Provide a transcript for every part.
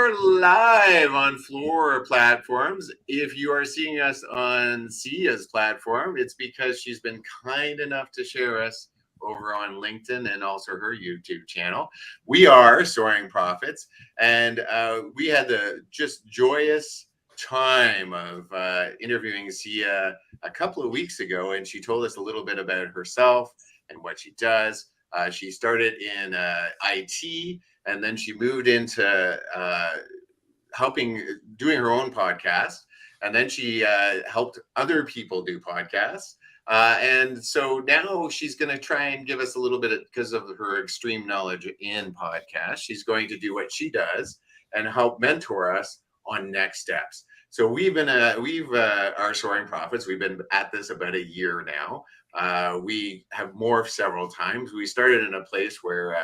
are live on Floor platforms. If you are seeing us on Syya's platform, it's because she's been kind enough to share us over on LinkedIn and also her YouTube channel. We are Soaring Prophets, and we had the just joyous time of interviewing Syya a couple of weeks ago, and she told us a little bit about herself and what she does. She started in IT, and then she moved into doing her own podcast. And then she helped other people do podcasts. And so now she's going to try and give us a little bit, because of her extreme knowledge in podcasts, she's going to do what she does and help mentor us on next steps. So we've our Soaring Prophets. We've been at this about a year now. We have morphed several times. We started in a place where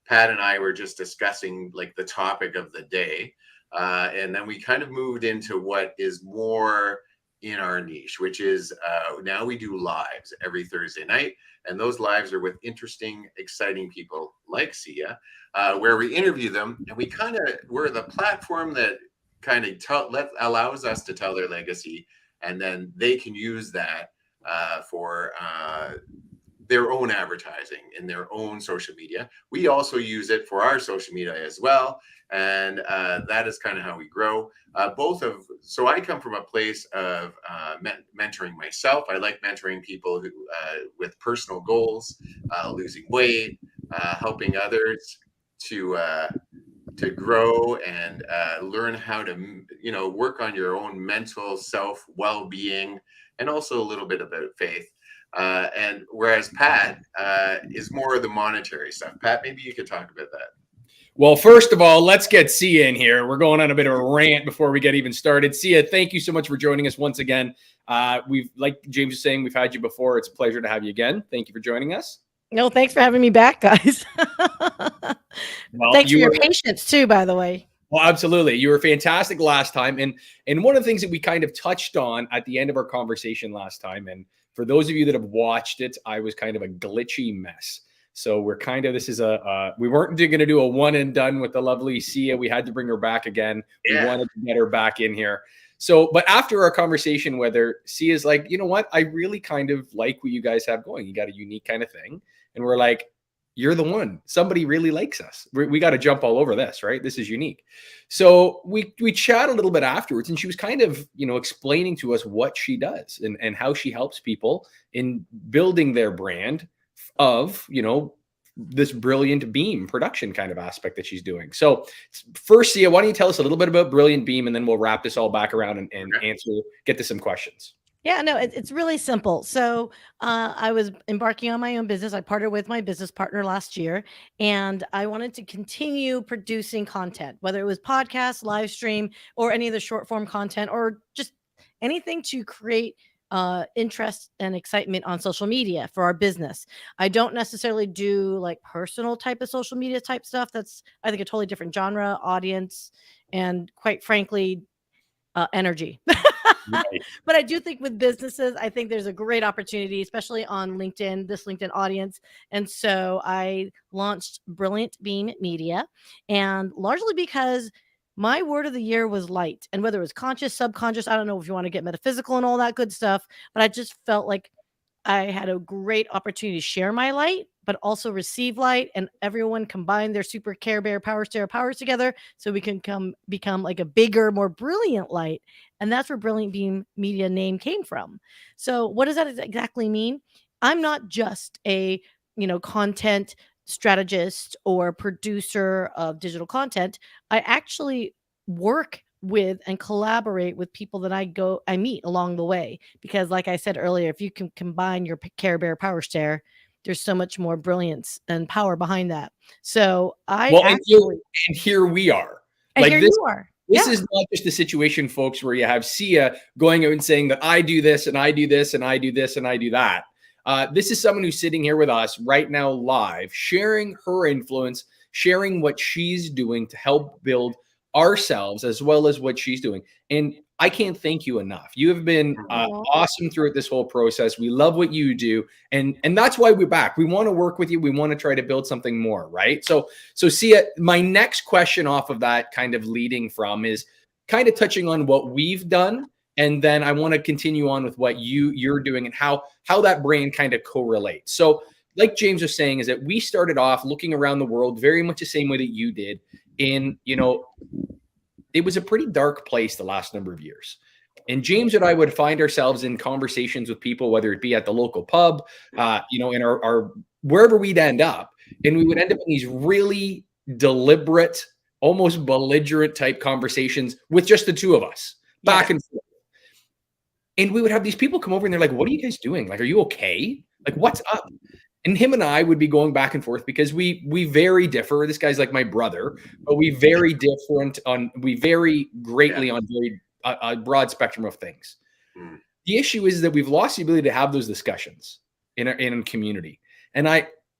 Pat and I were just discussing like the topic of the day. And then we kind of moved into what is more in our niche, which is now we do lives every Thursday night. And those lives are with interesting, exciting people like Syya, where we interview them. And we're the platform that kind of allows us to tell their legacy. And then they can use that for their own advertising in their own social media. We also use it for our social media as well. And that is kind of how we grow. So I come from a place of mentoring myself. I like mentoring people who with personal goals, losing weight, helping others to grow and learn how to, work on your own mental self well-being, and also a little bit about faith. And whereas Pat is more of the monetary stuff. Pat, maybe you could talk about that. Well, first of all, let's get Syya in here. We're going on a bit of a rant before we get even started. Syya, thank you so much for joining us once again. Like James was saying, we've had you before. It's a pleasure to have you again. Thank you for joining us. No, thanks for having me back, guys. Well, thanks for your patience too, by the way. Well, absolutely. You were fantastic last time. And one of the things that we kind of touched on at the end of our conversation last time, and for those of you that have watched it, I was kind of a glitchy mess. So we weren't going to do a one and done with the lovely Syya. We had to bring her back again. Yeah. We wanted to get her back in here. So, but after our conversation, whether Sya's like, you know what, I really kind of like what you guys have going. You got a unique kind of thing. And we're like, you're the one. Somebody really likes us. We got to jump all over this, right? This is unique. So we chat a little bit afterwards, and she was kind of, explaining to us what she does and how she helps people in building their brand of, this Brilliant Beam production kind of aspect that she's doing. So first, Syya, why don't you tell us a little bit about Brilliant Beam, and then we'll wrap this all back around and get to some questions. Yeah, no, it's really simple. So I was embarking on my own business. I partnered with my business partner last year, and I wanted to continue producing content, whether it was podcasts, live stream, or any of the short form content, or just anything to create interest and excitement on social media for our business. I don't necessarily do like personal type of social media type stuff. That's, I think, a totally different genre, audience, and quite frankly, energy. Right. But I do think with businesses, I think there's a great opportunity, especially on LinkedIn, this LinkedIn audience. And so I launched Brilliant Beam Media, and largely because my word of the year was light. And whether it was conscious, subconscious, I don't know if you want to get metaphysical and all that good stuff, but I just felt like I had a great opportunity to share my light, but also receive light, and everyone combine their super Care Bear Power Stair powers together so we can become like a bigger, more brilliant light. And that's where Brilliant Beam Media name came from. So what does that exactly mean? I'm not just a, content strategist or producer of digital content. I actually work with and collaborate with people that I meet along the way, because like I said earlier, if you can combine your Care Bear Power Stair, there's so much more brilliance and power behind that. So and here we are. And like here you are. This is not just a situation, folks, where you have Syya going out and saying that I do this and I do this and I do this and I do that. This is someone who's sitting here with us right now live, sharing her influence, sharing what she's doing to help build ourselves as well as what she's doing. And I can't thank you enough. You have been awesome throughout this whole process. We love what you do. And that's why we're back. We want to work with you. We want to try to build something more, right? So Syya, my next question off of that kind of leading from is kind of touching on what we've done. And then I want to continue on with what you're doing and how that brand kind of correlates. So like James was saying, is that we started off looking around the world very much the same way that you did. In, it was a pretty dark place the last number of years. And James and I would find ourselves in conversations with people, whether it be at the local pub, in our wherever we'd end up. And we would end up in these really deliberate, almost belligerent type conversations with just the two of us, back and forth. And we would have these people come over and they're like, what are you guys doing? Like, are you okay? Like, what's up? And him and I would be going back and forth because we very differ. This guy's like my brother, but we very different we vary greatly on a broad spectrum of things. The issue is that we've lost the ability to have those discussions in a community. And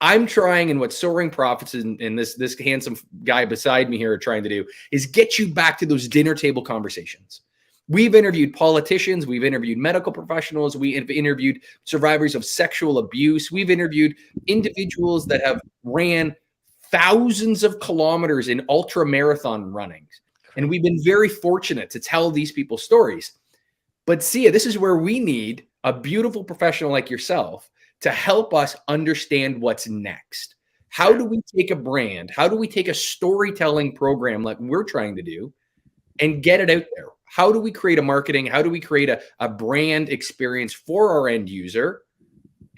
I'm trying, and what Soaring Prophets and this handsome guy beside me here are trying to do is get you back to those dinner table conversations. We've interviewed politicians. We've interviewed medical professionals. We've interviewed survivors of sexual abuse. We've interviewed individuals that have ran thousands of kilometers in ultra marathon runnings. And we've been very fortunate to tell these people's stories. But Syya, this is where we need a beautiful professional like yourself to help us understand what's next. How do we take a brand? How do we take a storytelling program like we're trying to do and get it out there? How do we create a marketing? How do we create a brand experience for our end user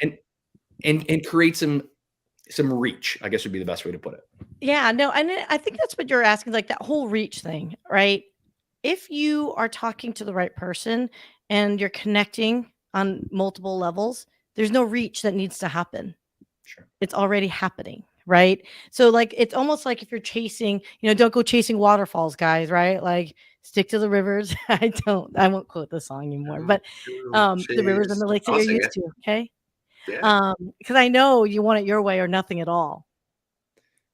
and create some reach, I guess would be the best way to put it. Yeah, no, and I think that's what you're asking, like that whole reach thing, right? If you are talking to the right person and you're connecting on multiple levels, there's no reach that needs to happen. Sure. It's already happening, right? So like, it's almost like if you're chasing, don't go chasing waterfalls, guys, right? Like, stick to the rivers. I won't quote the song anymore, but the rivers and the lakes that you're used to, okay? Yeah. Because I know you want it your way or nothing at all.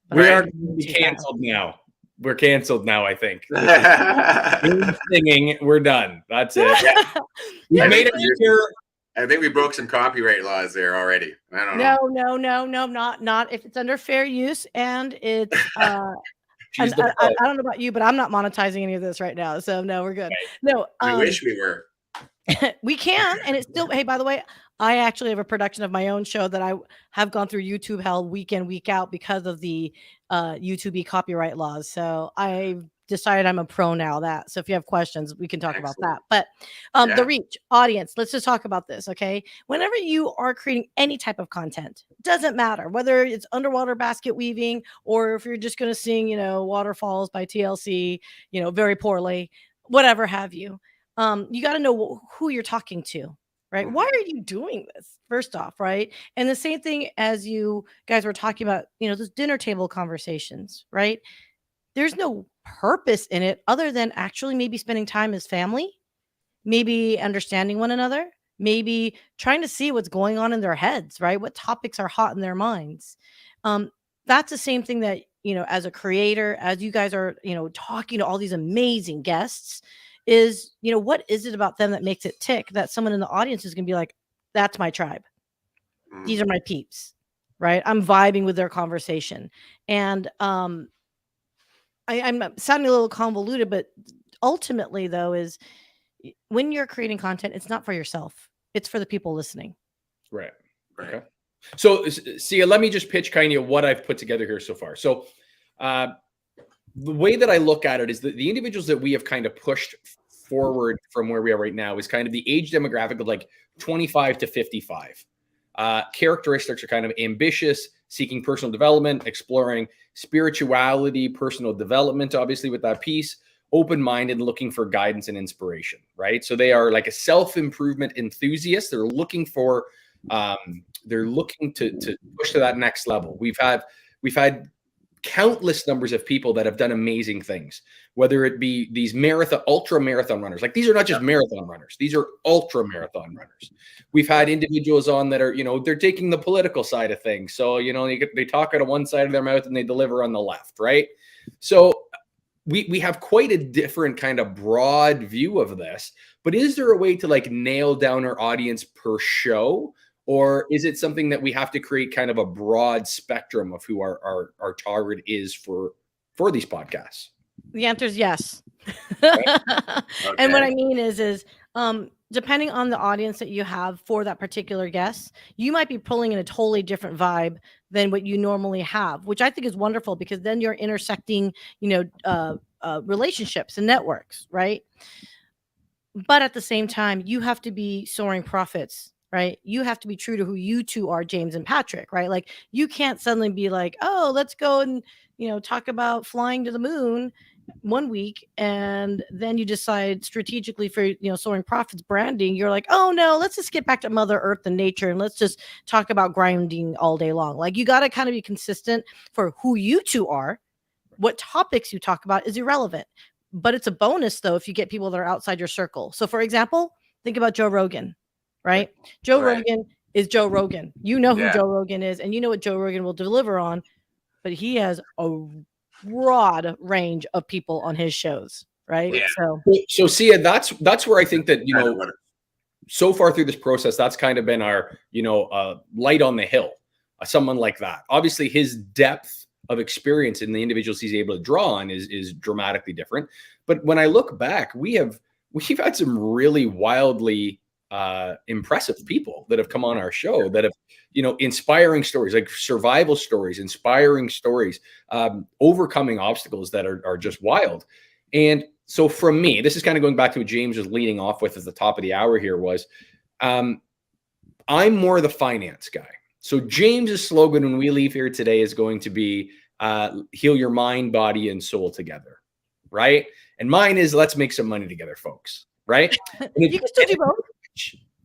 But we are canceled now. We're canceled now, I think. We're singing, we're done. That's it. We made it here. I think we broke some copyright laws there already. I don't know. Not if it's under fair use and it's I don't know about you, but I'm not monetizing any of this right now. So no, we're good. No, we wish we were. We can, and it's still. Hey, by the way, I actually have a production of my own show that I have gone through YouTube hell week in, week out because of the YouTube copyright laws. So I decided I'm a pro now. So if you have questions, we can talk about that. But the reach audience, let's just talk about this. Okay. Whenever you are creating any type of content, doesn't matter whether it's underwater basket weaving or if you're just going to sing, Waterfalls by TLC, very poorly, whatever have you. You got to know who you're talking to, right? Why are you doing this? First off, right? And the same thing as you guys were talking about, those dinner table conversations, right? There's no purpose in it other than actually maybe spending time as family, maybe understanding one another, maybe trying to see what's going on in their heads, right? What topics are hot in their minds. That's the same thing that, as a creator, as you guys are, talking to all these amazing guests is, what is it about them that makes it tick that someone in the audience is going to be like, that's my tribe. These are my peeps, right? I'm vibing with their conversation. And, I'm sounding a little convoluted, but ultimately, though, is when you're creating content, it's not for yourself. It's for the people listening. Right. Okay. So, Syya, let me just pitch kind of what I've put together here so far. So, the way that I look at it is that the individuals that we have kind of pushed forward from where we are right now is kind of the age demographic of like 25 to 55. Characteristics are kind of ambitious, seeking personal development, exploring spirituality, personal development, obviously with that piece, open-minded, looking for guidance and inspiration, right? So they are like a self-improvement enthusiast. They're looking for, they're looking to push to that next level. We've had countless numbers of people that have done amazing things, whether it be these ultra marathon runners. Like these are not just marathon runners. These are ultra marathon runners. We've had individuals on that are, they're taking the political side of things. So, they talk out of one side of their mouth and they deliver on the left, right? So we have quite a different kind of broad view of this, but is there a way to like nail down our audience per show? Or is it something that we have to create kind of a broad spectrum of who our target is for these podcasts? The answer is yes. Okay. And what I mean is depending on the audience that you have for that particular guest, you might be pulling in a totally different vibe than what you normally have, which I think is wonderful because then you're intersecting, relationships and networks, right? But at the same time, you have to be soaring prophets, right? You have to be true to who you two are, James and Patrick, right? Like you can't suddenly be like, oh, let's go and, talk about flying to the moon one week. And then you decide strategically for, Soaring Prophets branding, you're like, oh no, let's just get back to Mother Earth and nature. And let's just talk about grinding all day long. Like you got to kind of be consistent for who you two are. What topics you talk about is irrelevant. But it's a bonus, though, if you get people that are outside your circle. So, for example, think about Joe Rogan, right? Joe Rogan is Joe Rogan. You know who Joe Rogan is, and you know what Joe Rogan will deliver on. But he has a broad range of people on his shows, right? Yeah. So Syya, that's where I think that, so far through this process, that's kind of been our, light on the hill, someone like that. Obviously, his depth of experience in the individuals he's able to draw on is dramatically different. But when I look back, we've had some really wildly impressive people that have come on our show that have, inspiring stories, like survival stories, inspiring stories, overcoming obstacles that are just wild. And so from me, this is kind of going back to what James was leading off with at the top of the hour here was, I'm more the finance guy. So James's slogan when we leave here today is going to be heal your mind, body, and soul together, right? And mine is let's make some money together, folks, right? You can still do both.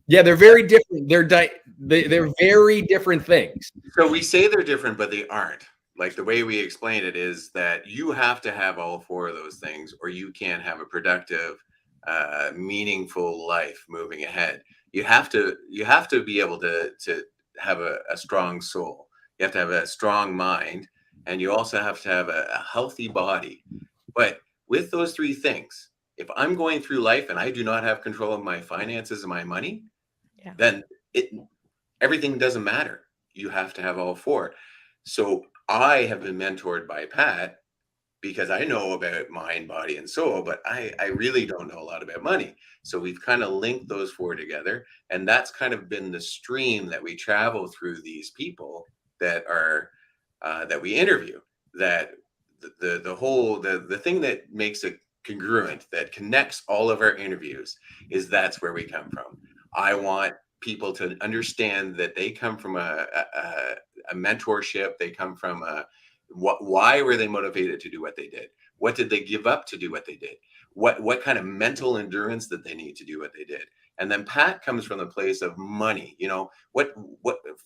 Yeah, they're very different. They're very different things. So we say they're different, but they aren't. Like the way we explain it is that you have to have all four of those things, or you can't have a productive, meaningful life moving ahead. You have to be able to have a strong soul. You have to have a strong mind, and you also have to have a healthy body. But with those three things, if I'm going through life and I do not have control of my finances and my money, then everything doesn't matter. You have to have all four. So I have been mentored by Pat because I know about mind, body, and soul, but I really don't know a lot about money. So we've kind of linked those four together, and that's kind of been the stream that we travel through these people that are that we interview. That the thing that makes it congruent, that connects all of our interviews, is that's where we come from. I want people to understand that they come from a mentorship. They come from why were they motivated to do what they did? What did they give up to do what they did? What kind of mental endurance did they need to do what they did? And then Pat comes from the place of money. What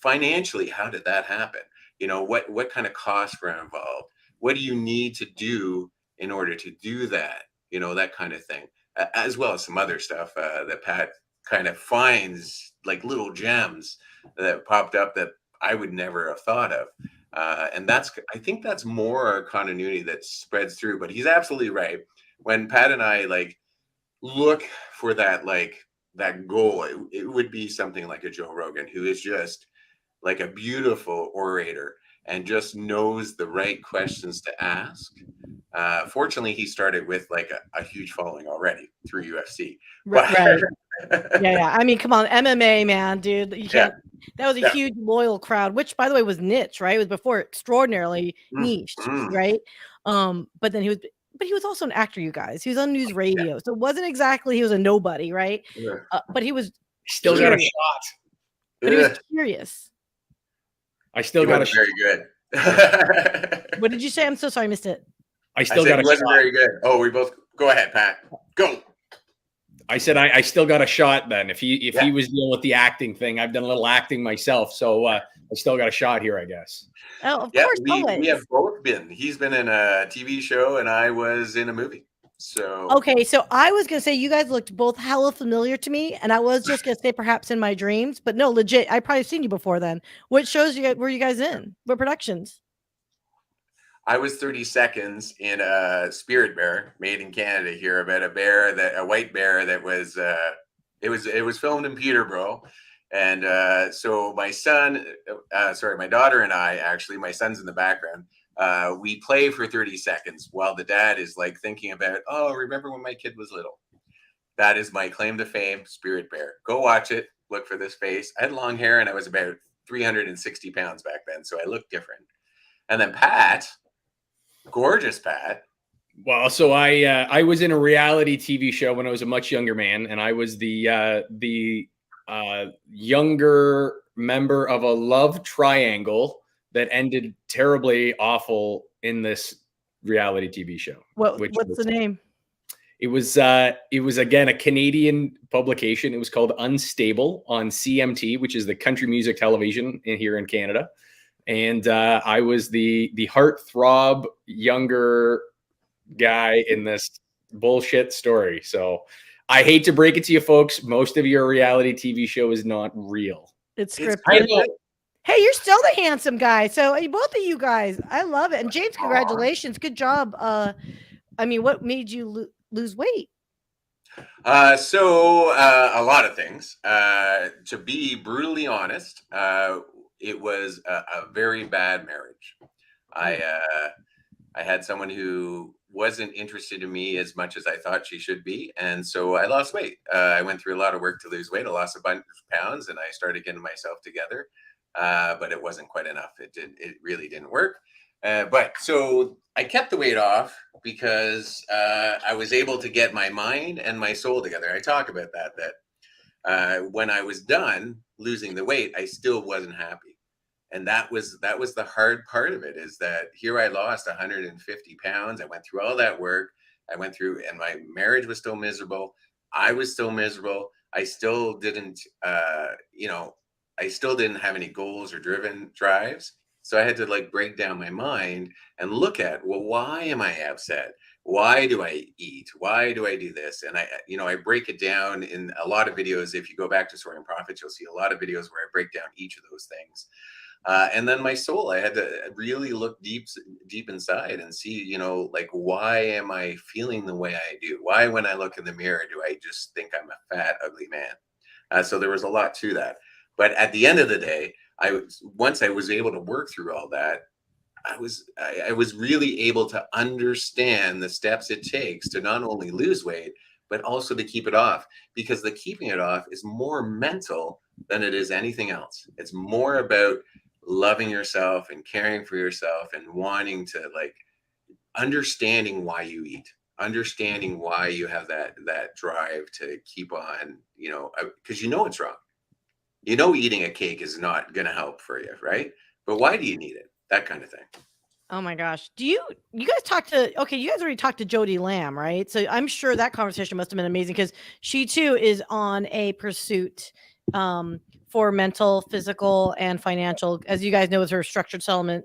financially, how did that happen? What kind of costs were involved? What do you need to do in order to do that? That kind of thing, as well as some other stuff that Pat kind of finds, like little gems that popped up that I would never have thought of. And I think that's more a continuity that spreads through, but he's absolutely right. When Pat and I look for that goal, it would be something like a Joe Rogan, who is just like a beautiful orator and just knows the right questions to ask. Fortunately, he started with a huge following already through UFC. Right. Yeah. I mean, come on, MMA, man, dude. You can't. That was a huge loyal crowd, which, by the way, was niche, right? It was before extraordinarily niche, right? But then he was also an actor, you guys. He was on news radio, so it wasn't exactly he was a nobody, right? But he was still got a shot. But he was curious. I still got a shot. Very good. What did you say? I'm so sorry, I missed it. I still got a shot. Wasn't very good. Oh, we both go ahead, Pat. Go. I said I still got a shot then. If he was dealing with the acting thing, I've done a little acting myself, so I still got a shot here, I guess. Oh, of course. We have both been. He's been in a TV show, and I was in a movie. So okay, so I was gonna say you guys looked both hella familiar to me, and I was just gonna say perhaps in my dreams, but no, legit, I probably seen you before then. What shows were you guys in? What productions? I was 30 seconds in a spirit bear made in Canada here about a white bear that was, it was filmed in Peterborough. And so my daughter and I, actually, my son's in the background, we play for 30 seconds while the dad is like thinking about, oh, remember when my kid was little? That is my claim to fame, spirit bear. Go watch it. Look for this face. I had long hair and I was about 360 pounds back then, so I looked different. And then Pat, gorgeous Pat. Well, so I was in a reality TV show when I was a much younger man, and I was the younger member of a love triangle that ended terribly awful in this reality TV show. What's the name? It was again a Canadian publication. It was called Unstable on CMT, which is the country music television here in Canada. And I was the heartthrob younger guy in this bullshit story. So I hate to break it to you folks, most of your reality TV show is not real. It's scripted. Hey, you're still the handsome guy. So both of you guys, I love it. And James, congratulations. Good job. I mean, what made you lose weight? So a lot of things. To be brutally honest, it was a very bad marriage. I had someone who wasn't interested in me as much as I thought she should be. And so I lost weight. I went through a lot of work to lose weight. I lost a bunch of pounds and I started getting myself together. But it wasn't quite enough. It really didn't work. But so I kept the weight off because I was able to get my mind and my soul together. I talk about that when I was done losing the weight, I still wasn't happy. And that was the hard part of it, is that here I lost 150 pounds. I went through all that work. And my marriage was still miserable. I was still miserable. I still didn't, I still didn't have any goals or drives. So I had to like break down my mind and look at, well, why am I upset? Why do I eat? Why do I do this? And I break it down in a lot of videos. If you go back to Soaring Prophets, you'll see a lot of videos where I break down each of those things. And then my soul, I had to really look deep inside and see, like, why am I feeling the way I do? Why, when I look in the mirror, do I just think I'm a fat, ugly man? So there was a lot to that. But at the end of the day, once I was able to work through all that, I was really able to understand the steps it takes to not only lose weight, but also to keep it off, because the keeping it off is more mental than it is anything else. It's more about loving yourself and caring for yourself and wanting to, like, understanding why you eat, understanding why you have that drive to keep on, because it's wrong. Eating a cake is not going to help for you, right? But why do you need it? That kind of thing. Oh my gosh. You guys you guys already talked to Jody Lamb, right? So I'm sure that conversation must have been amazing, because she too is on a pursuit for mental, physical, and financial, as you guys know, is her structured settlement,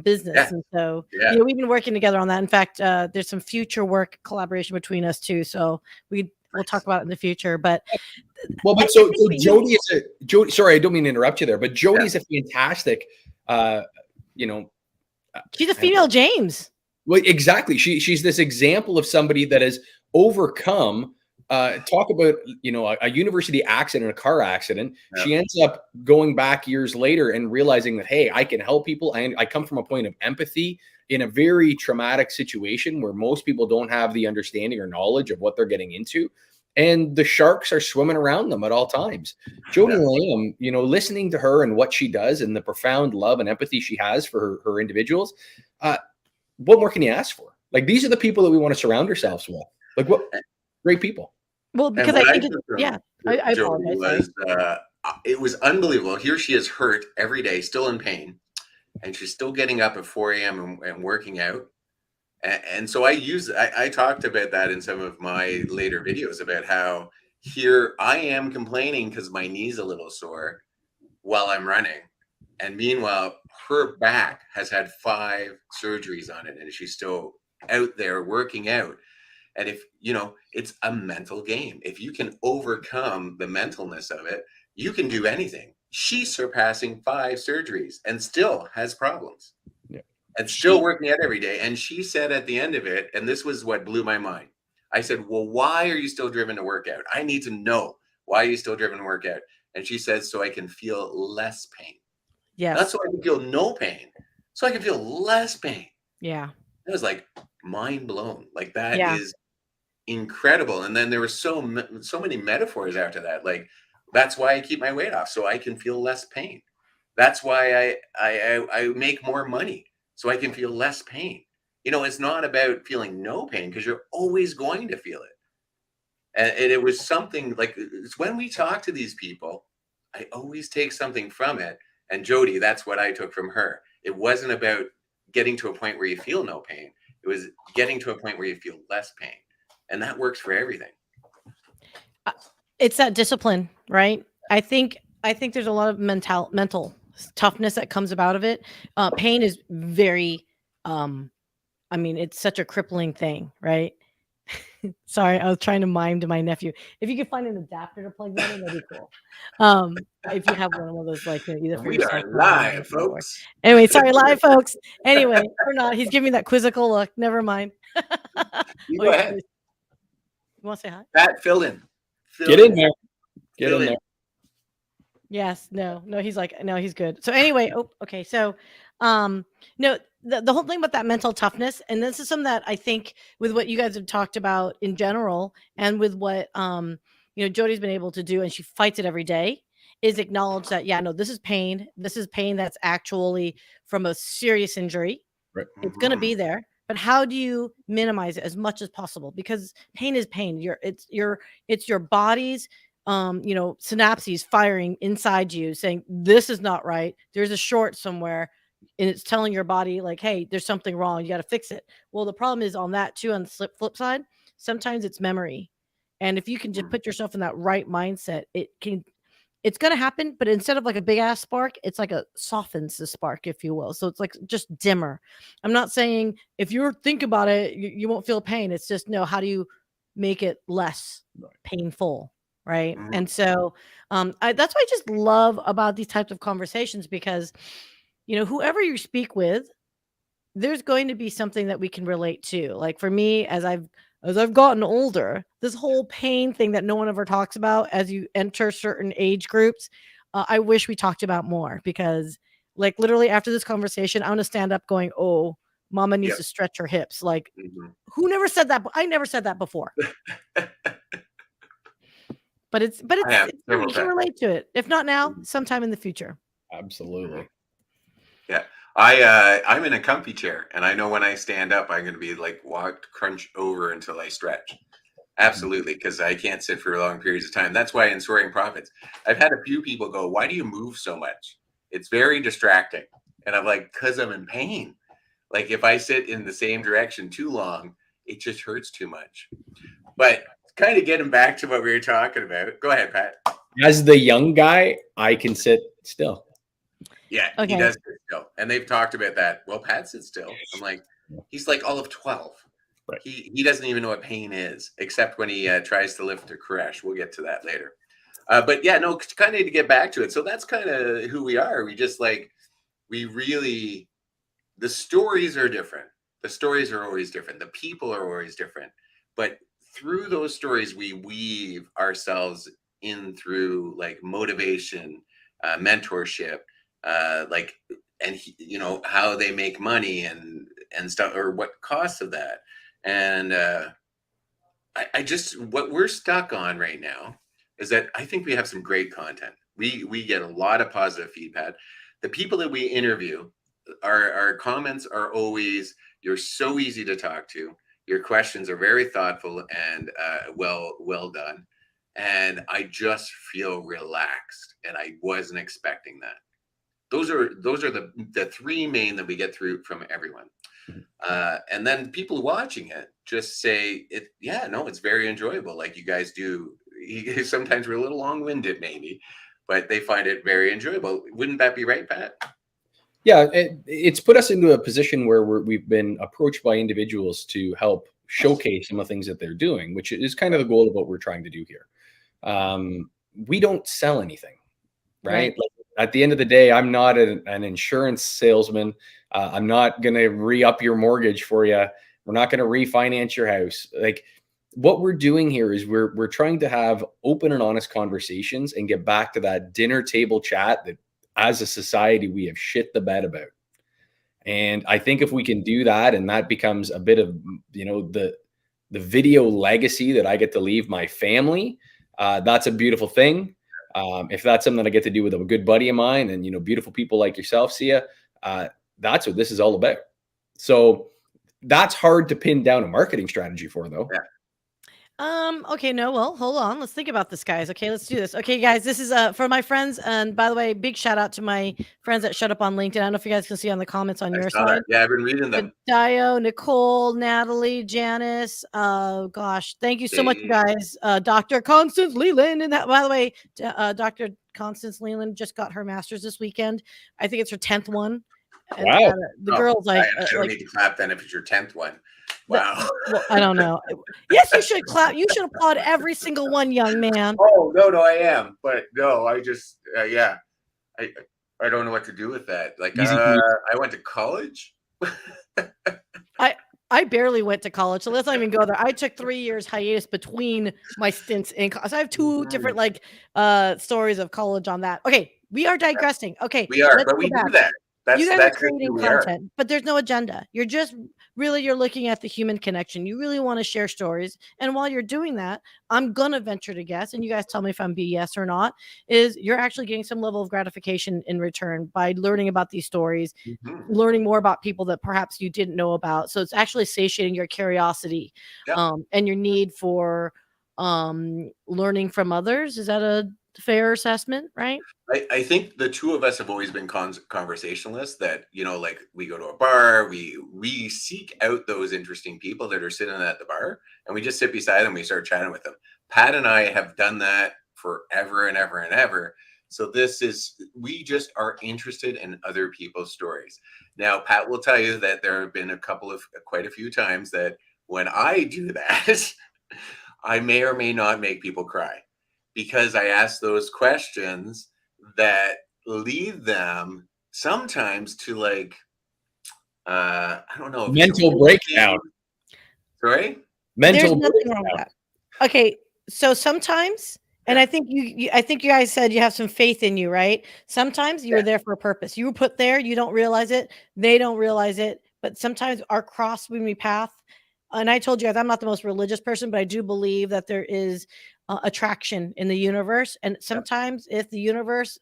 business. Yeah. And so, we've been working together on that. In fact, there's some future work collaboration between us too. So we'll talk about it in the future. But so Jody is Jody. Sorry, I don't mean to interrupt you there, but Jody's a fantastic, she's a female James. Well, exactly. She's this example of somebody that has overcome. Talk about a university accident, a car accident. Yeah. She ends up going back years later and realizing that, hey, I can help people. And I come from a point of empathy in a very traumatic situation where most people don't have the understanding or knowledge of what they're getting into. And the sharks are swimming around them at all times. Jody Lamb, listening to her and what she does and the profound love and empathy she has for her individuals, what more can you ask for? Like, these are the people that we want to surround ourselves with. Like, what great people. Well, because I think I apologize. It was unbelievable. Here she is, hurt every day, still in pain, and she's still getting up at 4 a.m. and working out. And so I talked about that in some of my later videos, about how here I am complaining because my knee's a little sore while I'm running. And meanwhile, her back has had 5 surgeries on it, and she's still out there working out. And if, it's a mental game. If you can overcome the mentalness of it, you can do anything. She's surpassing 5 surgeries and still has problems. Yeah. and still working out every day. And she said at the end of it, and this was what blew my mind. I said, well, why are you still driven to work out? I need to know, why are you still driven to work out? And she says, so I can feel less pain. Yes. Not so I can feel no pain, so I can feel less pain. Yeah. It was like mind blown. Like that Yeah. is incredible. And then there were so many metaphors after that. Like, that's why I keep my weight off, so I can feel less pain. That's why I make more money, so I can feel less pain. You know, it's not about feeling no pain, because you're always going to feel it. And it was something like, it's when we talk to these people, I always take something from it. And Jody, that's what I took from her. It wasn't about getting to a point where you feel no pain. It was getting to a point where you feel less pain. And that works for everything. It's that discipline, right? I think there's a lot of mental toughness that comes about of it. Pain is very, I mean, it's such a crippling thing, right? Sorry, I was trying to mime to my nephew. If you could find an adapter to plug that in, that'd be cool. If you have one of those, like, either for We yourself are or live, folks. Anyway, sorry, live, folks. Anyway, or not. He's giving me that quizzical look. Never mind. You go ahead. You want to say hi? Pat, fill in. Get in there. Get in there. Yes. No, he's like, no, he's good. So anyway, okay. So, no, the whole thing about that mental toughness, and this is something that I think with what you guys have talked about in general, and with what, Jody's been able to do, and she fights it every day, is acknowledge that, yeah, no, this is pain. This is pain that's actually from a serious injury. Right. It's going to be there. But how do you minimize it as much as possible? Because pain is pain. It's your body's synapses firing inside you, saying this is not right. There's a short somewhere, and it's telling your body like, hey, there's something wrong. You got to fix it. Well, the problem is on that too. On the flip side, sometimes it's memory, and if you can just put yourself in that right mindset, it's going to happen. But instead of like a big ass spark, it's like a softens the spark, if you will. So it's like just dimmer. I'm not saying if you think about it, you won't feel pain. It's just, no, how do you make it less painful? Right. Mm-hmm. And so that's what I just love about these types of conversations, because, whoever you speak with, there's going to be something that we can relate to. Like for me, as I've gotten older, this whole pain thing that no one ever talks about as you enter certain age groups, I wish we talked about more, because like literally after this conversation, I'm going to stand up going, oh, mama needs to stretch her hips. Like who never said that? I never said that before. But it's you can relate to it. If not now, sometime in the future. Absolutely. Yeah. I'm in a comfy chair, and I know when I stand up, I'm going to be like crunch over until I stretch. Absolutely. Because I can't sit for long periods of time. That's why in Soaring Prophets, I've had a few people go, why do you move so much? It's very distracting. And I'm like, because I'm in pain. Like if I sit in the same direction too long, it just hurts too much. But kind of getting back to what we were talking about. Go ahead, Pat. As the young guy, I can sit still. Yeah, okay. He does sit still. And they've talked about that. Well, Pat sits still. I'm like, he's like all of 12. Right. He doesn't even know what pain is, except when he tries to lift a crash. We'll get to that later. But yeah, no, kind of to get back to it. So that's kind of who we are. We just the stories are different. The stories are always different. The people are always different. But through those stories, we weave ourselves in through like motivation, mentorship, how they make money and stuff, or what costs of that. And what we're stuck on right now is that I think we have some great content. We get a lot of positive feedback. The people that we interview, our comments are always, you're so easy to talk to. Your questions are very thoughtful and well done. And I just feel relaxed, and I wasn't expecting that. Those are the three main that we get through from everyone. And then people watching it just say, it's very enjoyable. Like you guys do. Sometimes we're a little long-winded maybe, but they find it very enjoyable. Wouldn't that be right, Pat? Yeah, it's put us into a position where we've been approached by individuals to help showcase some of the things that they're doing, which is kind of the goal of what we're trying to do here. We don't sell anything, right? Like, at the end of the day, I'm not an insurance salesman. I'm not going to re-up your mortgage for you. We're not going to refinance your house. Like, what we're doing here is we're trying to have open and honest conversations and get back to that dinner table chat that as a society we have shit the bed about. And I think if we can do that, and that becomes a bit of, you know, the video legacy that I get to leave my family, that's a beautiful thing. If that's something that I get to do with a good buddy of mine and, you know, beautiful people like yourself, Syya, that's what this is all about. So that's hard to pin down a marketing strategy for, though. Yeah. Okay, no, well, hold on. Let's think about this, guys. Okay, let's do this. Okay, guys, this is for my friends. And by the way, big shout out to my friends that showed up on LinkedIn. I don't know if you guys can see on the comments on your side. Yeah, I've been reading them. Dio, Nicole, Natalie, Janice. Gosh, thank you so much, you guys. Dr. Constance Leland. And that, by the way, Dr. Constance Leland just got her master's this weekend. I think it's her 10th one. And, wow. The girl's like, I don't need to clap then if it's your 10th one. Wow. Well, I don't know. Yes, you should clap. You should applaud every single one, young man. Oh, no, I am. But no, I just, yeah. I don't know what to do with that. Like, I went to college. I barely went to college, so let's not even go there. I took 3 years hiatus between my stints in college. So I have two different stories of college on that. Okay, we are digressing. Okay, we are, but we do that. You guys are creating content, but there's no agenda. You're just you're looking at the human connection. You really want to share stories. And while you're doing that, I'm going to venture to guess, and you guys tell me if I'm BS or not, is you're actually getting some level of gratification in return by learning about these stories, learning more about people that perhaps you didn't know about. So it's actually satiating your curiosity and your need for learning from others. Is that a fair assessment, right? I think the two of us have always been conversationalists that, you know, like we go to a bar, we seek out those interesting people that are sitting at the bar and we just sit beside them, we start chatting with them. Pat and I have done that forever and ever and ever. So we just are interested in other people's stories. Now, Pat will tell you that there have been quite a few times that when I do that, I may or may not make people cry, because I ask those questions that lead them sometimes to I don't know. Mental breakdown. Sorry? There's nothing wrong with that. Okay, so sometimes, and I think you guys said you have some faith in you, right? Sometimes you're there for a purpose. You were put there, you don't realize it, they don't realize it, but sometimes our cross-swimming path, and I told you guys I'm not the most religious person, but I do believe that there is attraction in the universe. And sometimes if the universe,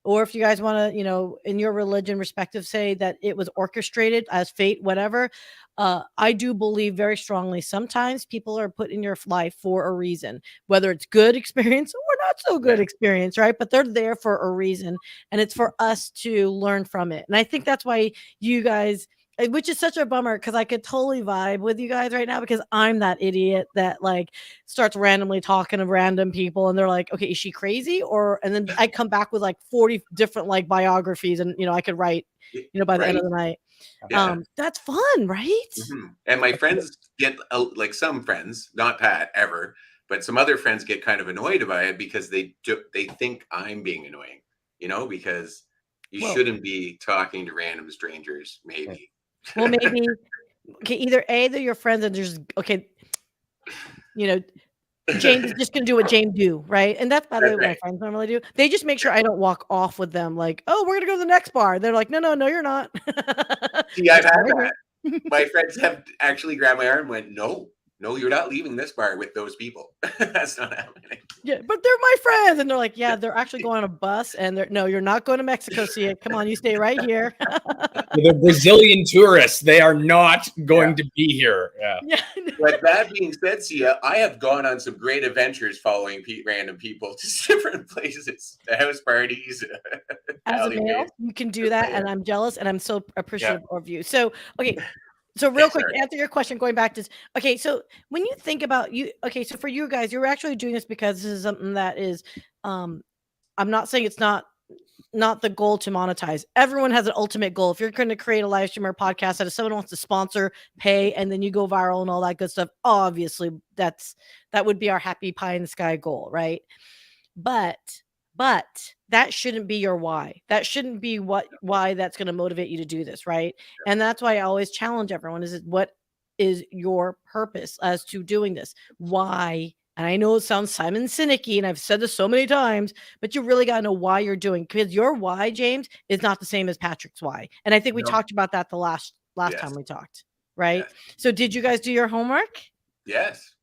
or if you guys want to, you know, in your religion respective, say that it was orchestrated as fate, whatever, I do believe very strongly sometimes people are put in your life for a reason, whether it's good experience or not so good experience, right? But they're there for a reason, and it's for us to learn from it. And I think that's why you guys, which is such a bummer, because I could totally vibe with you guys right now, because I'm that idiot that starts randomly talking to random people and they're like, okay, is she crazy? And then I come back with 40 different biographies, and I could write, by the end of the night. That's fun, right? And my friends get some friends, not Pat ever, but some other friends get kind of annoyed by it because they think I'm being annoying, because you shouldn't be talking to random strangers, maybe. Well, maybe, okay, either A, they're your friends and there's, okay, James is just going to do what James do, right? And that's, by the way, what my friends normally do. They just make sure I don't walk off with them oh, we're going to go to the next bar. They're like, no, you're not. See, I've had that. My friends have actually grabbed my arm and went, no, you're not leaving this bar with those people. That's not happening. Yeah, but they're my friends. And they're like, yeah, they're actually going on a bus. And no, you're not going to Mexico, Syya. Come on, you stay right here. The Brazilian tourists, they are not going to be here. Yeah. But that being said, Syya, I have gone on some great adventures following random people to different places, to house parties. As a male, you can do that. And I'm jealous. And I'm so appreciative of you. So, okay. So real quick, to answer your question, going back to this, okay, so when you think about so for you guys, you're actually doing this because this is something that is, I'm not saying it's not the goal to monetize. Everyone has an ultimate goal. If you're going to create a live stream or podcast that if someone wants to sponsor, pay, and then you go viral and all that good stuff, obviously that would be our happy pie in the sky goal, right? But But that shouldn't be your why. That shouldn't be why that's going to motivate you to do this, right? And that's why I always challenge everyone is what is your purpose as to doing this? Why? And I know it sounds Simon Sinek-y, and I've said this so many times, but you really got to know why you're doing, because your why, James, is not the same as Patrick's why. And I think we talked about that the last time we talked, right? Yes. So did you guys do your homework? Yes.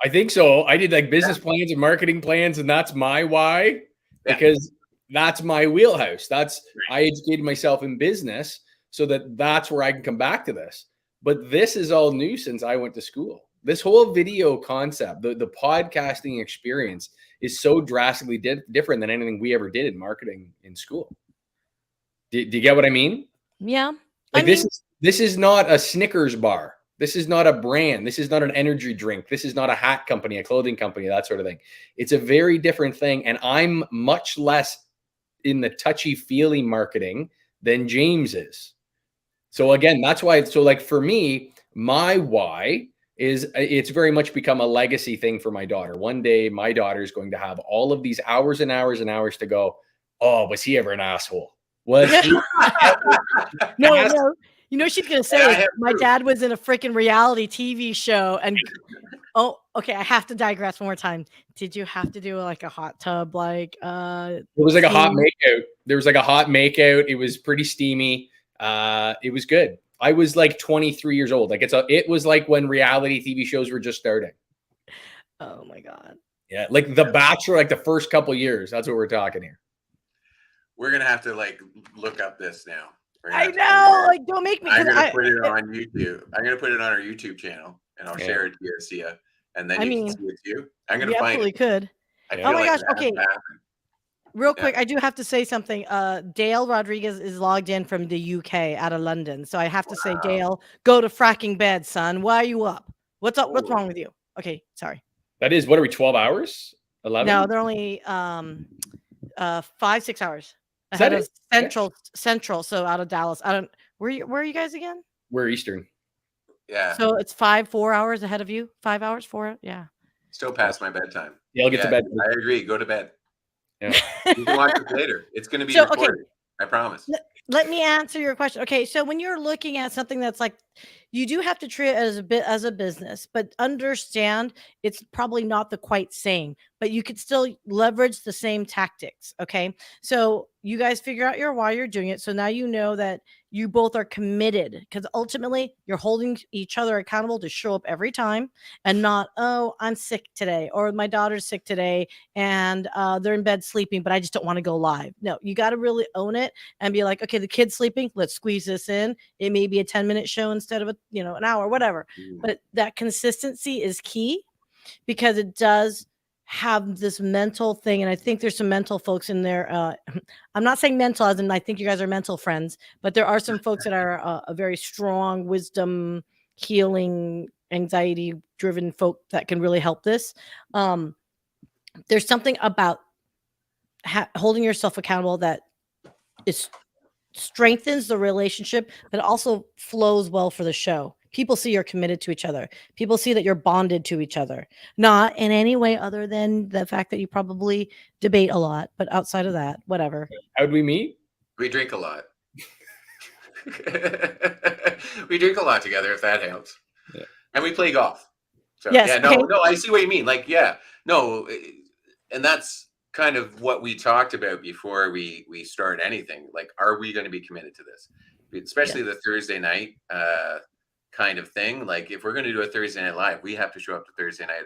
I think so. I did like business plans and marketing plans, and that's my why, because that's my wheelhouse. That's I educated myself in business so that's where I can come back to this. But this is all new since I went to school. This whole video concept, the podcasting experience is so drastically different than anything we ever did in marketing in school. Do you get what I mean? Yeah. Like this is not a Snickers bar. This is not a brand. This is not an energy drink. This is not a hat company, a clothing company, that sort of thing. It's a very different thing. And I'm much less in the touchy-feely marketing than James is. So again, that's why. So like for me, my why is it's very much become a legacy thing for my daughter. One day, my daughter is going to have all of these hours and hours and hours to go, oh, was he ever an asshole? Was he No. You know, she's going to say, my dad was in a freaking reality TV show. And, oh, okay, I have to digress one more time. Did you have to do like a hot tub? Like, it was like a hot makeout. There was like a hot makeout. It was pretty steamy. It was good. I was like 23 years old. Like it was like when reality TV shows were just starting. Oh my God. Yeah. Like The Bachelor, like the first couple years. That's what we're talking here. We're going to have to like look up this now. I know, like don't make me. I'm gonna put it on YouTube. I'm gonna put it on our YouTube channel, and I'll share it to you, Syya, and then you can see it too. I'm gonna find it. Could. Oh my gosh! Okay, real quick, I do have to say something. Dale Rodriguez is logged in from the UK out of London, so I have to say, Dale, go to fracking bed, son. Why are you up? What's up? What's wrong with you? Okay, sorry. That is, what are we? 12 hours? 11? No, they're only 5-6 hours. Ahead of Central, so out of Dallas. Where are you guys again? We're Eastern. Yeah. So it's 4 hours ahead of you. 5 hours, 4. Yeah. Still past my bedtime. Yeah, I'll get to bed. I agree. Go to bed. Yeah. You can watch it later. It's going to be recorded. Okay. I promise. Let me answer your question. Okay, so when you're looking at something that's like, you do have to treat it as a business, but understand it's probably not the quite same, but you could still leverage the same tactics. Okay, so you guys figure out why you're doing it. So now you know that you both are committed, because ultimately you're holding each other accountable to show up every time, and not, oh, I'm sick today, or my daughter's sick today and they're in bed sleeping, but I just don't want to go live. No, you got to really own it and be like, okay, the kid's sleeping, let's squeeze this in. It may be a 10-minute show instead of an hour, whatever. But that consistency is key, because it does have this mental thing. And I think there's some mental folks in there. I'm not saying mental as in I think you guys are mental friends, but there are some folks that are a very strong wisdom, healing, anxiety driven folk that can really help this. There's something about holding yourself accountable that strengthens the relationship, but also flows well for the show. People see you're committed to each other. People see that you're bonded to each other, not in any way other than the fact that you probably debate a lot, but outside of that, whatever. How'd we meet? We drink a lot. We drink a lot together, if that helps. Yeah. And we play golf. So yes, no, I see what you mean. Like, and that's kind of what we talked about before we start anything. Like, are we going to be committed to this? Especially the Thursday night kind of thing. Like, if we're going to do a Thursday night live, we have to show up to Thursday night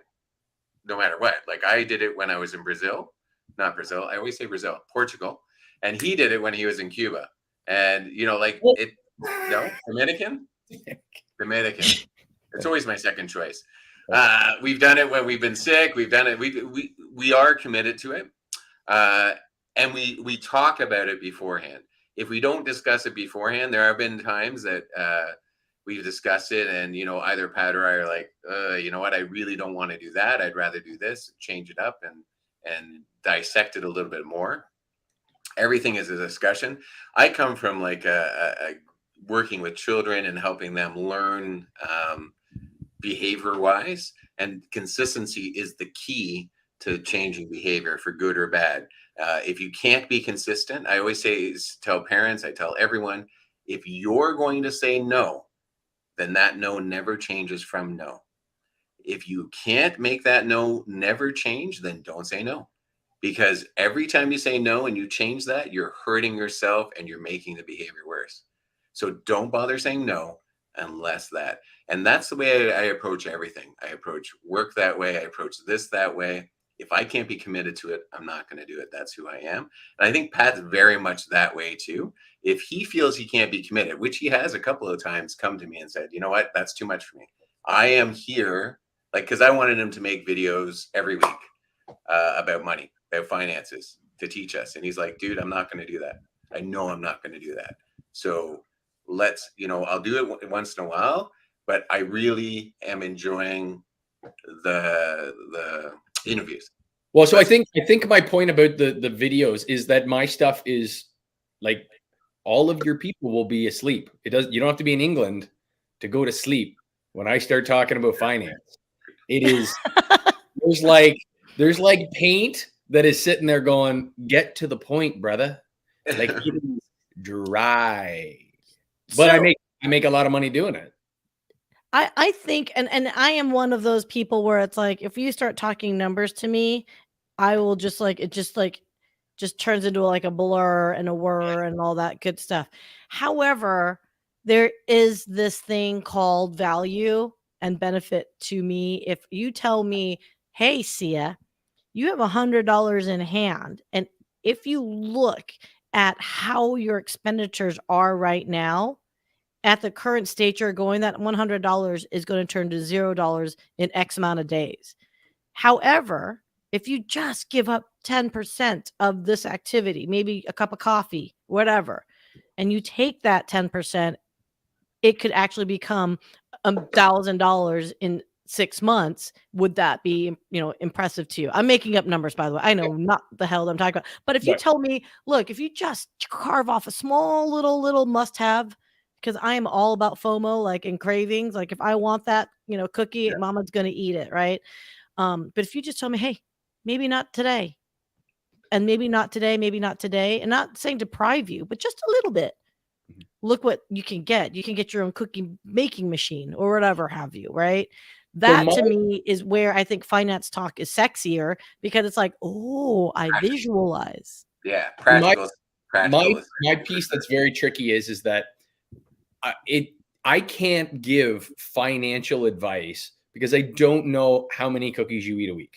no matter what. Like, I did it when I was in I always say Portugal. And he did it when he was in Cuba. And, Dominican. It's always my second choice. We've done it when we've been sick. We've done it. We are committed to it. And we talk about it beforehand. If we don't discuss it beforehand, there have been times that we've discussed it, and either Pat or I are like, you know what, I really don't want to do that. I'd rather do this, change it up, and dissect it a little bit more. Everything is a discussion. I come from like a working with children and helping them learn behavior wise, and consistency is the key to changing behavior, for good or bad. If you can't be consistent, I always say, tell parents, I tell everyone, if you're going to say no, then that no never changes from no. If you can't make that no never change, then don't say no. Because every time you say no and you change that, you're hurting yourself and you're making the behavior worse. So don't bother saying no unless that. And that's the way I approach everything. I approach work that way. I approach this that way. If I can't be committed to it, I'm not going to do it. That's who I am. And I think Pat's very much that way too. If he feels he can't be committed, which he has a couple of times come to me and said, you know what, that's too much for me. I am here, like, because I wanted him to make videos every week about money, about finances, to teach us. And he's like, dude, I'm not going to do that. I know I'm not going to do that. So let's, I'll do it once in a while, but I really am enjoying the interviews. Well, so I think my point about the videos is that my stuff is like, all of your people will be asleep. You don't have to be in England to go to sleep when I start talking about finance. It is there's like paint that is sitting there going, get to the point, brother. Like, it is dry. But so, I make a lot of money doing it. I think, and I am one of those people where it's like, if you start talking numbers to me, I will just just turns into like a blur and a whir and all that good stuff. However, there is this thing called value and benefit to me. If you tell me, hey, Syya, you have $100 in hand, and if you look at how your expenditures are right now, at the current state you're going, that $100 is going to turn to $0 in X amount of days. However, if you just give up 10% of this activity, maybe a cup of coffee, whatever, and you take that 10%, it could actually become $1,000 in 6 months. Would that be, impressive to you? I'm making up numbers, by the way. I know not the hell I'm talking about. But if you tell me, look, if you just carve off a small little must-have, because I am all about FOMO, like, and cravings. Like, if I want that, cookie, mama's going to eat it, right? But if you just tell me, hey, maybe not today, and maybe not today, and not saying deprive you, but just a little bit. Look what you can get. You can get your own cookie making machine or whatever have you, right? That to me is where I think finance talk is sexier, because it's like, oh, I visualize. Yeah, practical. My piece that's very tricky is that I can't give financial advice because I don't know how many cookies you eat a week,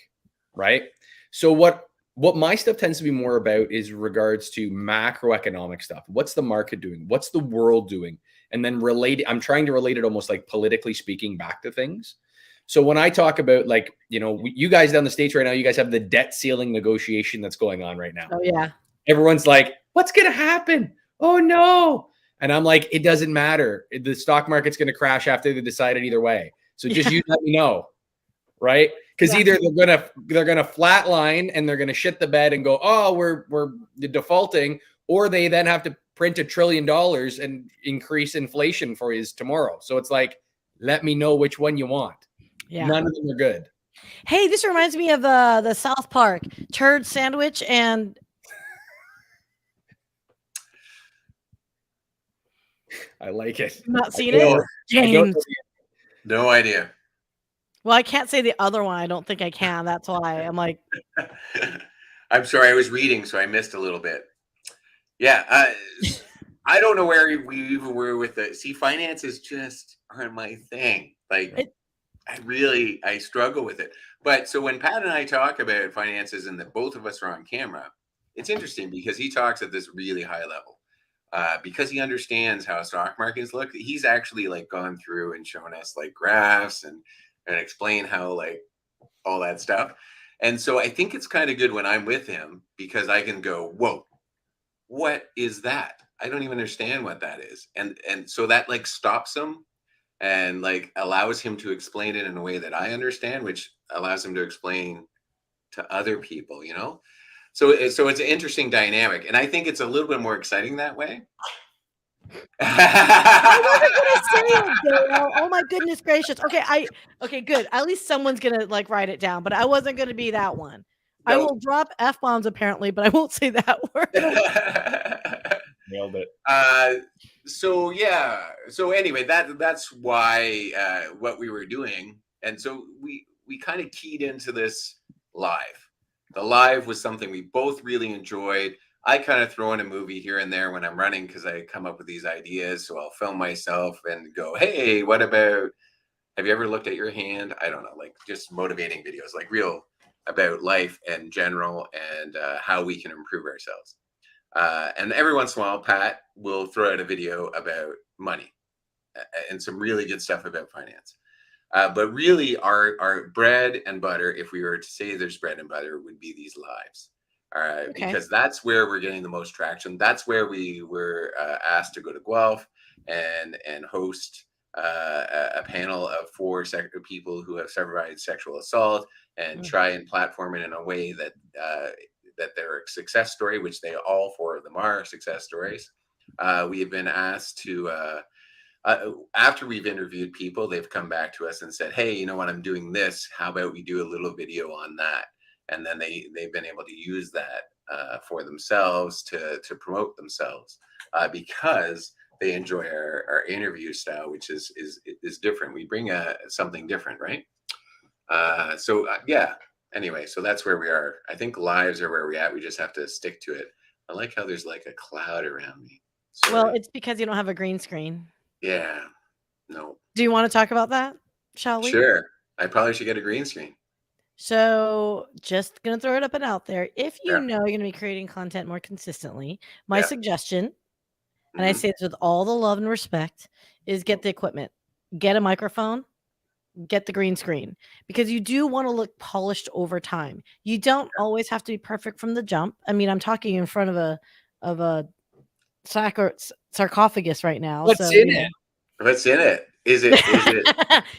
right? So what my stuff tends to be more about is regards to macroeconomic stuff. What's the market doing? What's the world doing? And then I'm trying to relate it almost like politically speaking back to things. So when I talk about, like, you guys down the States right now, you guys have the debt ceiling negotiation that's going on right now. Oh yeah. Everyone's like, what's going to happen? Oh no. And I'm like, it doesn't matter. The stock market's going to crash after they decide it either way. So just you let me know, right? Because either they're gonna flatline and they're gonna shit the bed and go, oh, we're defaulting, or they then have to print $1 trillion and increase inflation for you tomorrow. So it's like, let me know which one you want. Yeah. None of them are good. Hey, this reminds me of the South Park turd sandwich and. I like it. Not seen it, James. No idea. Well, I can't say the other one. I don't think I can. That's why I'm like. I'm sorry. I was reading, so I missed a little bit. Yeah. I don't know where we even were with it. See, finances just aren't my thing. Like, I struggle with it. But so when Pat and I talk about finances and that both of us are on camera, it's interesting because he talks at this really high level. Because he understands how stock markets look. He's actually like gone through and shown us like graphs and explain how, like, all that stuff. And so I think it's kind of good when I'm with him because I can go, whoa, what is that? I don't even understand what that is. And so that like stops him and like allows him to explain it in a way that I understand, which allows him to explain to other people, So it's an interesting dynamic, and I think it's a little bit more exciting that way. I wasn't gonna say it, Dale. Oh my goodness gracious. Okay, good. At least someone's gonna like write it down, but I wasn't gonna be that one. I will drop F-bombs apparently, but I won't say that word. Nailed it. So yeah. So anyway, that's why what we were doing, and so we kind of keyed into this live. The live was something we both really enjoyed. I kind of throw in a movie here and there when I'm running because I come up with these ideas. So I'll film myself and go, "Hey, what about? Have you ever looked at your hand?" I don't know, like just motivating videos, like real about life and general and how we can improve ourselves. And every once in a while, Pat will throw out a video about money and some really good stuff about finance. But really, our bread and butter, if we were to say there's bread and butter, would be these lives. Because that's where we're getting the most traction. That's where we were asked to go to Guelph and host a panel of 4 people who have survived sexual assault and try and platform it in a way that that they're a success story, which they all 4 of them are success stories. We have been asked to, after we've interviewed people, they've come back to us and said, "Hey, you know what? I'm doing this. How about we do a little video on that?" And then they've been able to use that for themselves to promote themselves because they enjoy our interview style, which is different. We bring something different, right? Yeah. Anyway, so that's where we are. I think lives are where we're at. We just have to stick to it. I like how there's like a cloud around me. Sorry. Well, it's because you don't have a green screen. Yeah. No. Do you want to talk about that? Shall we? Sure. I probably should get a green screen. So just going to throw it up and out there. If you know you're going to be creating content more consistently, my suggestion, and I say this with all the love and respect, is get the equipment, get a microphone, get the green screen, because you do want to look polished over time. You don't always have to be perfect from the jump. I mean, I'm talking in front of a sarcophagus right now. What's in it? What's in it? Is it?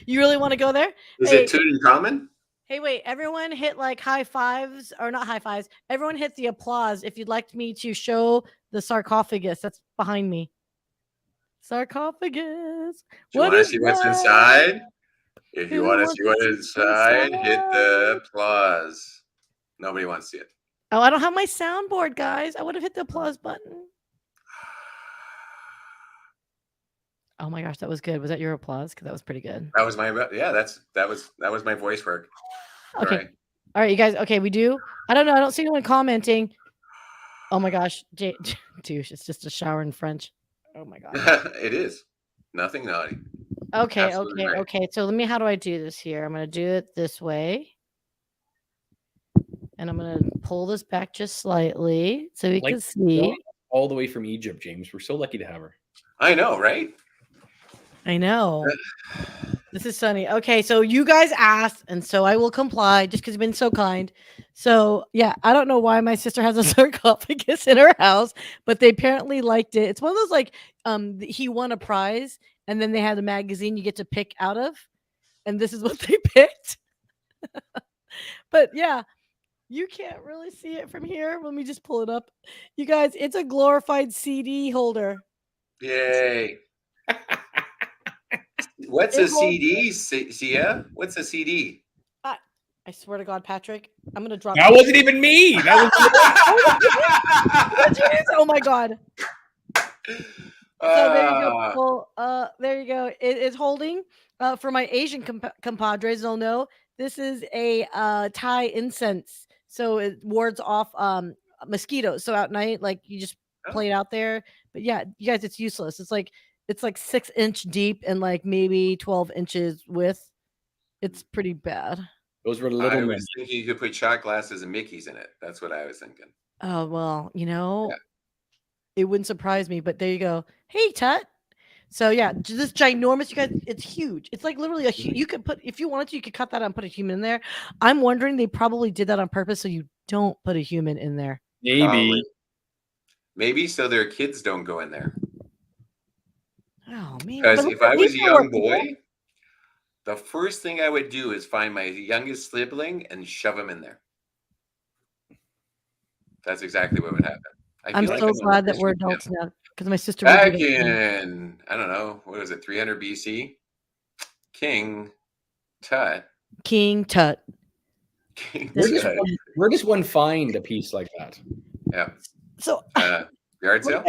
You really want to go there? Is it Tutankhamun? Hey, wait, everyone hit like high fives, or not high fives. Everyone hit the applause if you'd like me to show the sarcophagus that's behind me. Sarcophagus. Do you want to see what's inside? If you want to see what's inside, hit the applause. Nobody wants to see it. Oh, I don't have my soundboard, guys. I would have hit the applause button. Oh my gosh, that was good. Was that your applause? Because that was pretty good. That was my that was my voice work. Okay. All right, you guys. Okay, we do. I don't know. I don't see anyone commenting. Oh my gosh, douche. It's just a shower in French. Oh my god. It is. Nothing naughty. Okay, absolutely right. Okay. So how do I do this here? I'm gonna do it this way. And I'm gonna pull this back just slightly so we can see. All the way from Egypt, James. We're so lucky to have her. I know, right? I know. This is sunny. Okay, so you guys asked, and so I will comply just because you've been so kind. So yeah, I don't know why my sister has a sarcophagus in her house, but they apparently liked it. It's one of those like he won a prize, and then they had a magazine you get to pick out of, and this is what they picked. But yeah, you can't really see it from here. Let me just pull it up. You guys, it's a glorified CD holder. Yay. What's a CD, Syya? What's a CD? I swear to God, Patrick, I'm going to drop. That wasn't even me. That was oh my God. So there you go. Well, there you go. It's holding for my Asian compadres. They'll know this is a Thai incense. So it wards off mosquitoes. So at night, like you just play it out there. But yeah, you guys, it's useless. It's like 6-inch deep and like maybe 12 inches width. It's pretty bad. Those were little. I was thinking you could put shot glasses and Mickeys in it. That's what I was thinking. Oh, well, it wouldn't surprise me, but there you go. Hey, Tut. So yeah, this ginormous, you guys, it's huge. It's like literally you could put, if you wanted to, you could cut that out and put a human in there. I'm wondering they probably did that on purpose so you don't put a human in there. Maybe so their kids don't go in there. Oh man! Because if I was a young boy, the first thing I would do is find my youngest sibling and shove him in there. That's exactly what would happen. I'm so glad that we're adults now, because my sister back in, I don't know, what was it, 300 BC? King Tut Where does one find a piece like that? Yeah. So yard sale.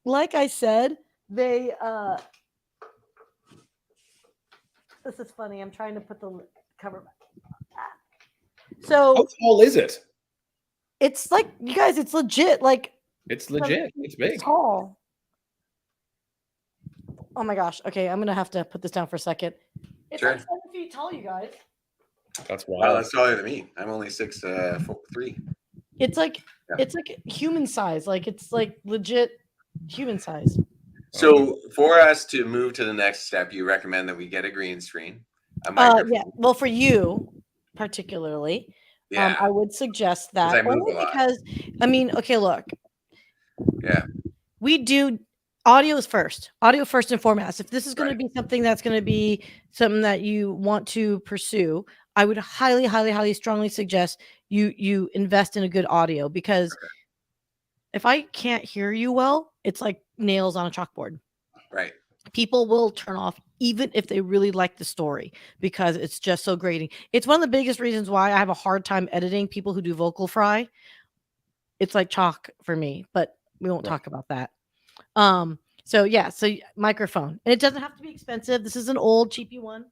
Like I said, they this is funny. I'm trying to put the cover back. So how tall is it? It's like, you guys, it's legit. Like, it's legit. It's big. Tall. Oh my gosh. Okay, I'm gonna have to put this down for a second. It's like 7 feet tall, you guys. That's wild. Well, that's taller than me. I'm only 6'3". It's like it's like human size. Like it's like legit human size. So for us to move to the next step, you recommend that we get a green screen, a microphone. Yeah. Well, for you particularly, I would suggest that only because I mean, okay, look. Yeah. We do audio first and foremost. If this is going to be something that's going to be something that you want to pursue, I would highly, highly, highly strongly suggest you invest in a good audio, because if I can't hear you well, it's like nails on a chalkboard. Right. People will turn off even if they really like the story, because it's just so grating. It's one of the biggest reasons why I have a hard time editing people who do vocal fry. It's like chalk for me, but we won't talk about that. So yeah, so microphone, and it doesn't have to be expensive. This is an old cheapy one.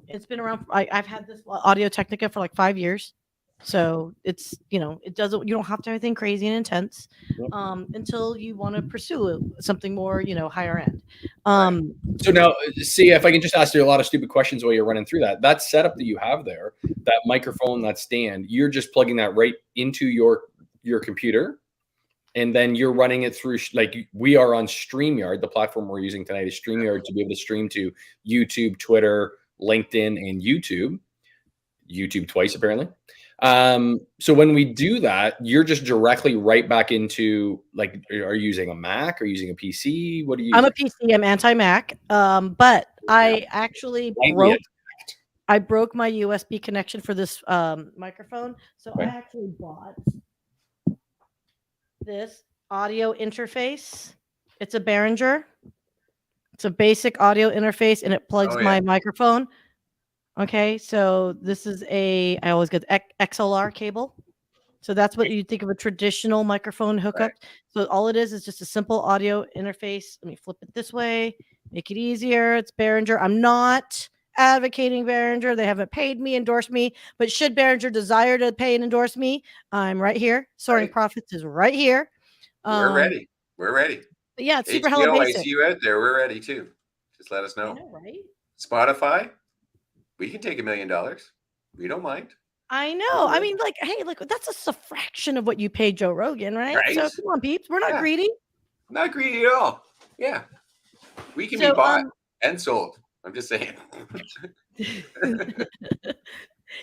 It's been around. I've had this Audio Technica for like 5 years. So it's, you know, you don't have to have anything crazy and intense until you want to pursue something more, you know, higher end. So now, see, if I can just ask you a lot of stupid questions while you're running through that setup that you have there, that microphone, that stand, you're just plugging that right into your computer, and then you're running it through, like we are on StreamYard. The platform we're using tonight is StreamYard to be able to stream to YouTube, Twitter, LinkedIn, and YouTube twice apparently. So when we do that, you're just directly right back into, like, are you using a Mac or using a PC? What are you? I'm a PC. I'm anti-Mac. But I actually broke my USB connection for this microphone. So I actually bought this audio interface. It's a Behringer. It's a basic audio interface, and it plugs my microphone. Okay, so this is I always get XLR cable. So that's what you think of a traditional microphone hookup. So all it is just a simple audio interface. Let me flip it this way, make it easier. It's Behringer. I'm not advocating Behringer. They haven't paid me, endorsed me, but should Behringer desire to pay and endorse me, I'm right here. Soaring Prophets is right here. We're ready. We're ready. But yeah, it's super hella basic. I see you out there. We're ready too. Just let us know. I know, right? Spotify, we can take $1 million. We don't mind. I know. I mean, like, hey, look, that's a fraction of what you paid Joe Rogan, right? So come on, peeps. We're not greedy. Not greedy at all. Yeah. We can be bought and sold. I'm just saying.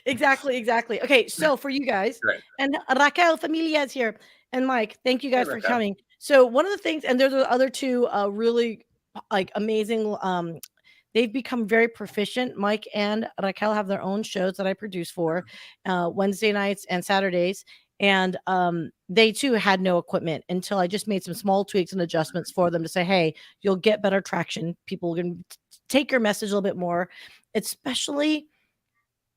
Exactly. Okay, so for you guys, and Raquel Familia is here, and Mike, thank you guys for coming. So one of the things, and there's the other two really like amazing, they've become very proficient. Mike and Raquel have their own shows that I produce for Wednesday nights and Saturdays. And they too had no equipment until I just made some small tweaks and adjustments for them to say, hey, you'll get better traction. People can take your message a little bit more, especially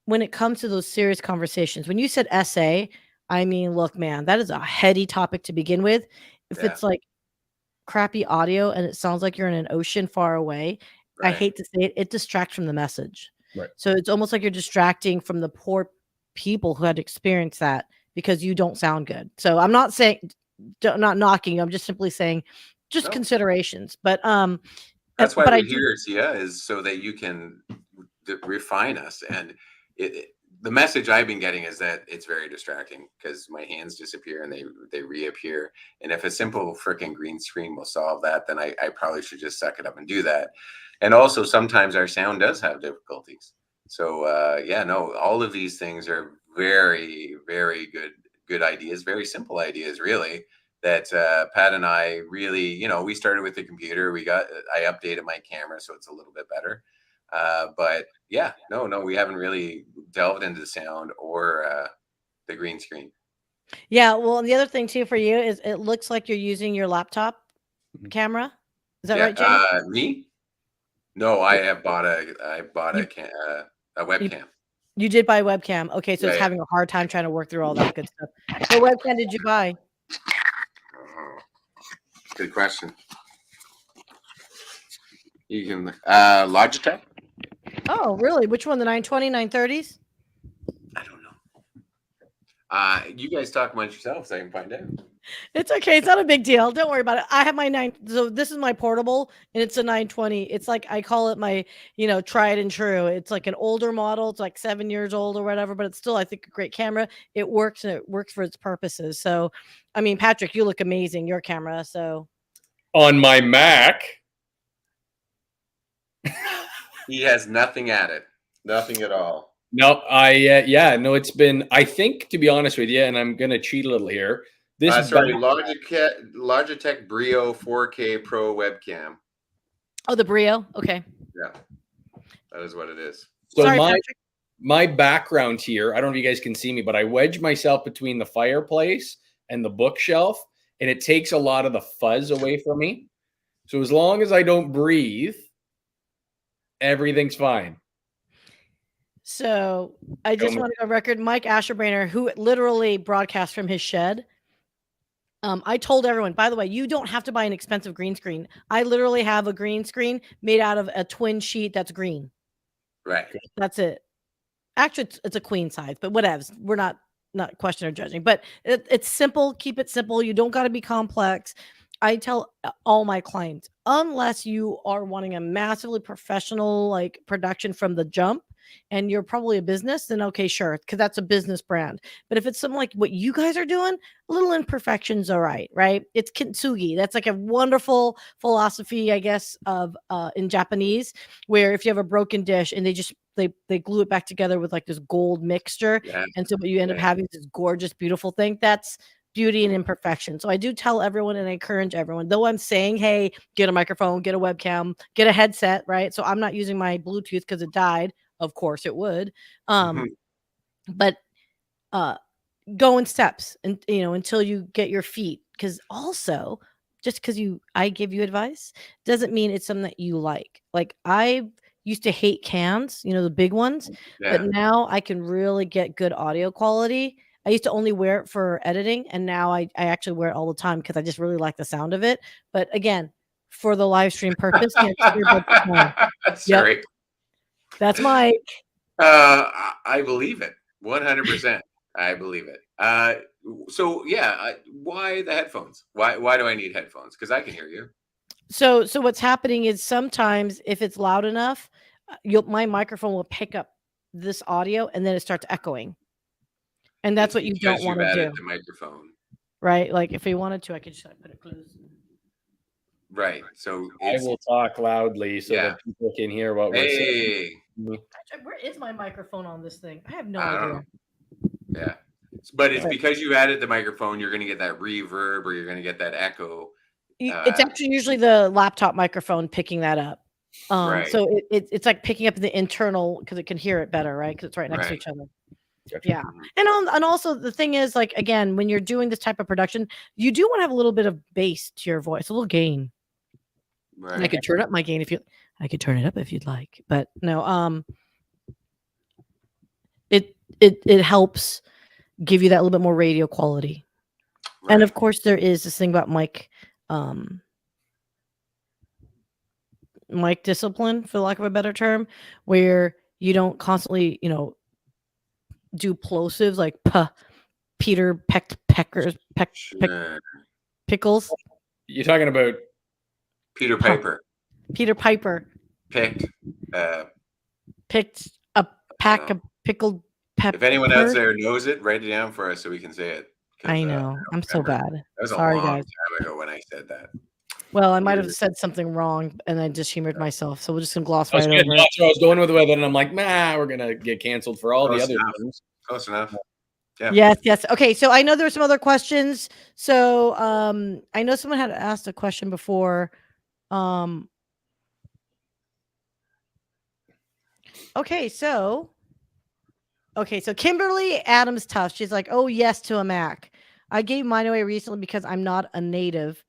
when it comes to those serious conversations. When you said essay, I mean, look, man, that is a heady topic to begin with. If it's like crappy audio and it sounds like you're in an ocean far away, I hate to say it, it distracts from the message. So it's almost like you're distracting from the poor people who had experienced that because you don't sound good. So I'm not saying, not knocking, I'm just simply saying just considerations. But that's why we're here, Syya, is so that you can refine us. And the message I've been getting is that it's very distracting because my hands disappear and they reappear. And if a simple freaking green screen will solve that, then I probably should just suck it up and do that. And also sometimes our sound does have difficulties. So all of these things are very, very good ideas, very simple ideas, really, that Pat and I really, we started with the computer. I updated my camera so it's a little bit better. But we haven't really delved into the sound or the green screen. Yeah, well, and the other thing too for you is it looks like you're using your laptop camera. Is that right, Jay? Me? No, I bought a webcam. You did buy a webcam. Okay, so Yeah, it's yeah. having a hard time trying to work through all that good stuff. What webcam did you buy? Good question. You can Logitech. Oh, really? Which one? The 920, 930s? I don't know. You guys talk amongst yourselves. I can find out. It's okay. It's not a big deal. Don't worry about it. I have my 9. So this is my portable, and it's a 920. It's like I call it my, tried and true. It's like an older model. It's like 7 years old or whatever, but it's still, I think, a great camera. It works, and it works for its purposes. So, I mean, Patrick, you look amazing. Your camera. So On my Mac. He has nothing at it. Nothing at all. No, it's been, I think, to be honest with you, and I'm going to cheat a little here. Logitech Brio 4K Pro webcam. Oh, the Brio. Okay. Yeah, that is what it is. So Sorry, my background here, I don't know if you guys can see me, but I wedge myself between the fireplace and the bookshelf, and it takes a lot of the fuzz away from me. So as long as I don't breathe, everything's fine. So I just want to go on record. Mike Asherbrainer, who literally broadcasts from his shed. I told everyone, by the way, you don't have to buy an expensive green screen. I literally have a green screen made out of a twin sheet that's green. Right. That's it. Actually, it's a queen size, but whatever. We're not questioning or judging, but it's simple. Keep it simple. You don't got to be complex. I tell all my clients, unless you are wanting a massively professional like production from the jump, and you're probably a business, then okay, sure, because that's a business brand. But if it's something like what you guys are doing, a little imperfections, all right? It's kintsugi. That's like a wonderful philosophy, I guess, of in Japanese, where if you have a broken dish and they glue it back together with like this gold mixture, and so what you end up having is this gorgeous, beautiful thing. That's beauty and imperfection. So I do tell everyone and I encourage everyone, though I'm saying, hey, get a microphone, get a webcam, get a headset, right? So I'm not using my Bluetooth because it died. Of course it would. But go in steps and until you get your feet. Because also, just because I give you advice doesn't mean it's something that you like. Like I used to hate cans, the big ones, but now I can really get good audio quality. I used to only wear it for editing, and now I actually wear it all the time because I just really like the sound of it. But again, for the live stream purpose, Sorry. Yep. That's Mike. I believe it 100%. I believe it. So yeah, why the headphones? Why do I need headphones? Because I can hear you. So what's happening is sometimes if it's loud enough, my microphone will pick up this audio and then it starts echoing. And that's what you don't want to do. The microphone. Right? Like if you wanted to, I could just put it close. Right. So I will talk loudly so that people can hear what we're saying. Where is my microphone on this thing? I have no idea. Yeah. But it's because you added the microphone, you're going to get that reverb or you're going to get that echo. It's actually usually the laptop microphone picking that up. Right. So it's like picking up the internal because it can hear it better, right? Because it's right next to each other. Yeah. And also the thing is, like, again, when you're doing this type of production, you do want to have a little bit of bass to your voice, a little gain. Right. And I could turn up my gain I could turn it up if you'd like, but no, it helps give you that little bit more radio quality. Right. And of course there is this thing about mic discipline, for lack of a better term, where you don't constantly, do plosives like Peter Peckers pickles. You're talking about Peter Piper. Peter Piper picked a pack of pickled peppers. If anyone else there knows it, write it down for us so we can say it. I know. I'm so bad. That was Sorry, a long guys. time ago when I said that. Well, I might have said something wrong and I just humored myself. So we're just going to gloss right over it. That's what I was going with it. And I'm like, we're going to get canceled for all the other things. Close enough. Yeah. Yes. Okay. So I know there were some other questions. So I know someone had asked a question before. Okay. So Kimberly Adams Tuff. She's like, oh, yes, to a Mac. I gave mine away recently because I'm not a native.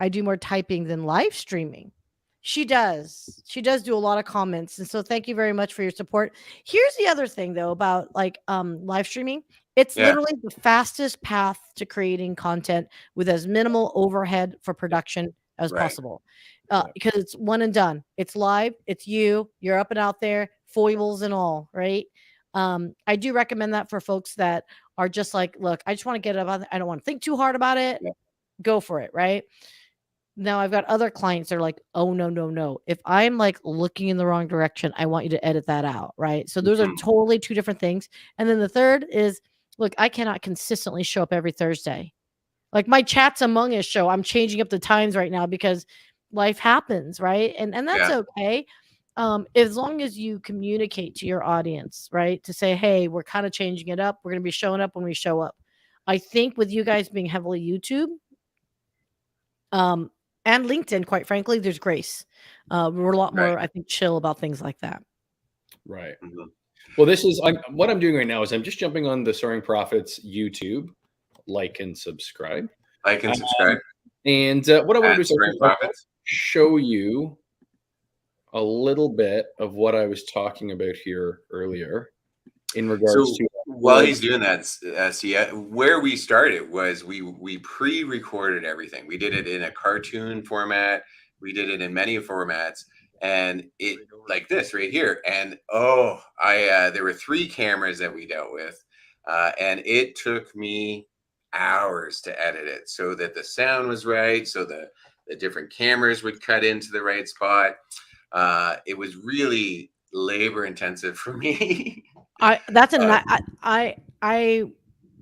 I do more typing than live streaming. She does. She does do a lot of comments. And so thank you very much for your support. Here's the other thing though about like live streaming. It's Yeah. literally the fastest path to creating content with as minimal overhead for production as Right. possible. Because it's one and done. It's live, it's you're up and out there, foibles and all, right? I do recommend that for folks that are just like, look, I just want to get about it. I don't want to think too hard about it. Yeah. Go for it, right? Now I've got other clients that are like, oh no, no, no. If I'm like looking in the wrong direction, I want you to edit that out. Right. So those are totally two different things. And then the third is, look, I cannot consistently show up every Thursday. Like my Chats Among Us show, I'm changing up the times right now because life happens, right? And that's okay. As long as you communicate to your audience, right? To say, hey, we're kind of changing it up. We're going to be showing up when we show up. I think with you guys being heavily YouTube, and LinkedIn, quite frankly, there's grace. We're a lot more, I think, chill about things like that. Right. Well, what I'm doing right now is I'm just jumping on the Soaring Prophets YouTube, like and subscribe. Like and subscribe. And what I want to do is show you a little bit of what I was talking about here earlier in regards to. While he's doing that, Syya, where we started was we pre-recorded everything. We did it in a cartoon format. We did it in many formats, and it like this right here. And there were 3 cameras that we dealt with, and it took me hours to edit it so that the sound was right, so the different cameras would cut into the right spot. It was really labor intensive for me. I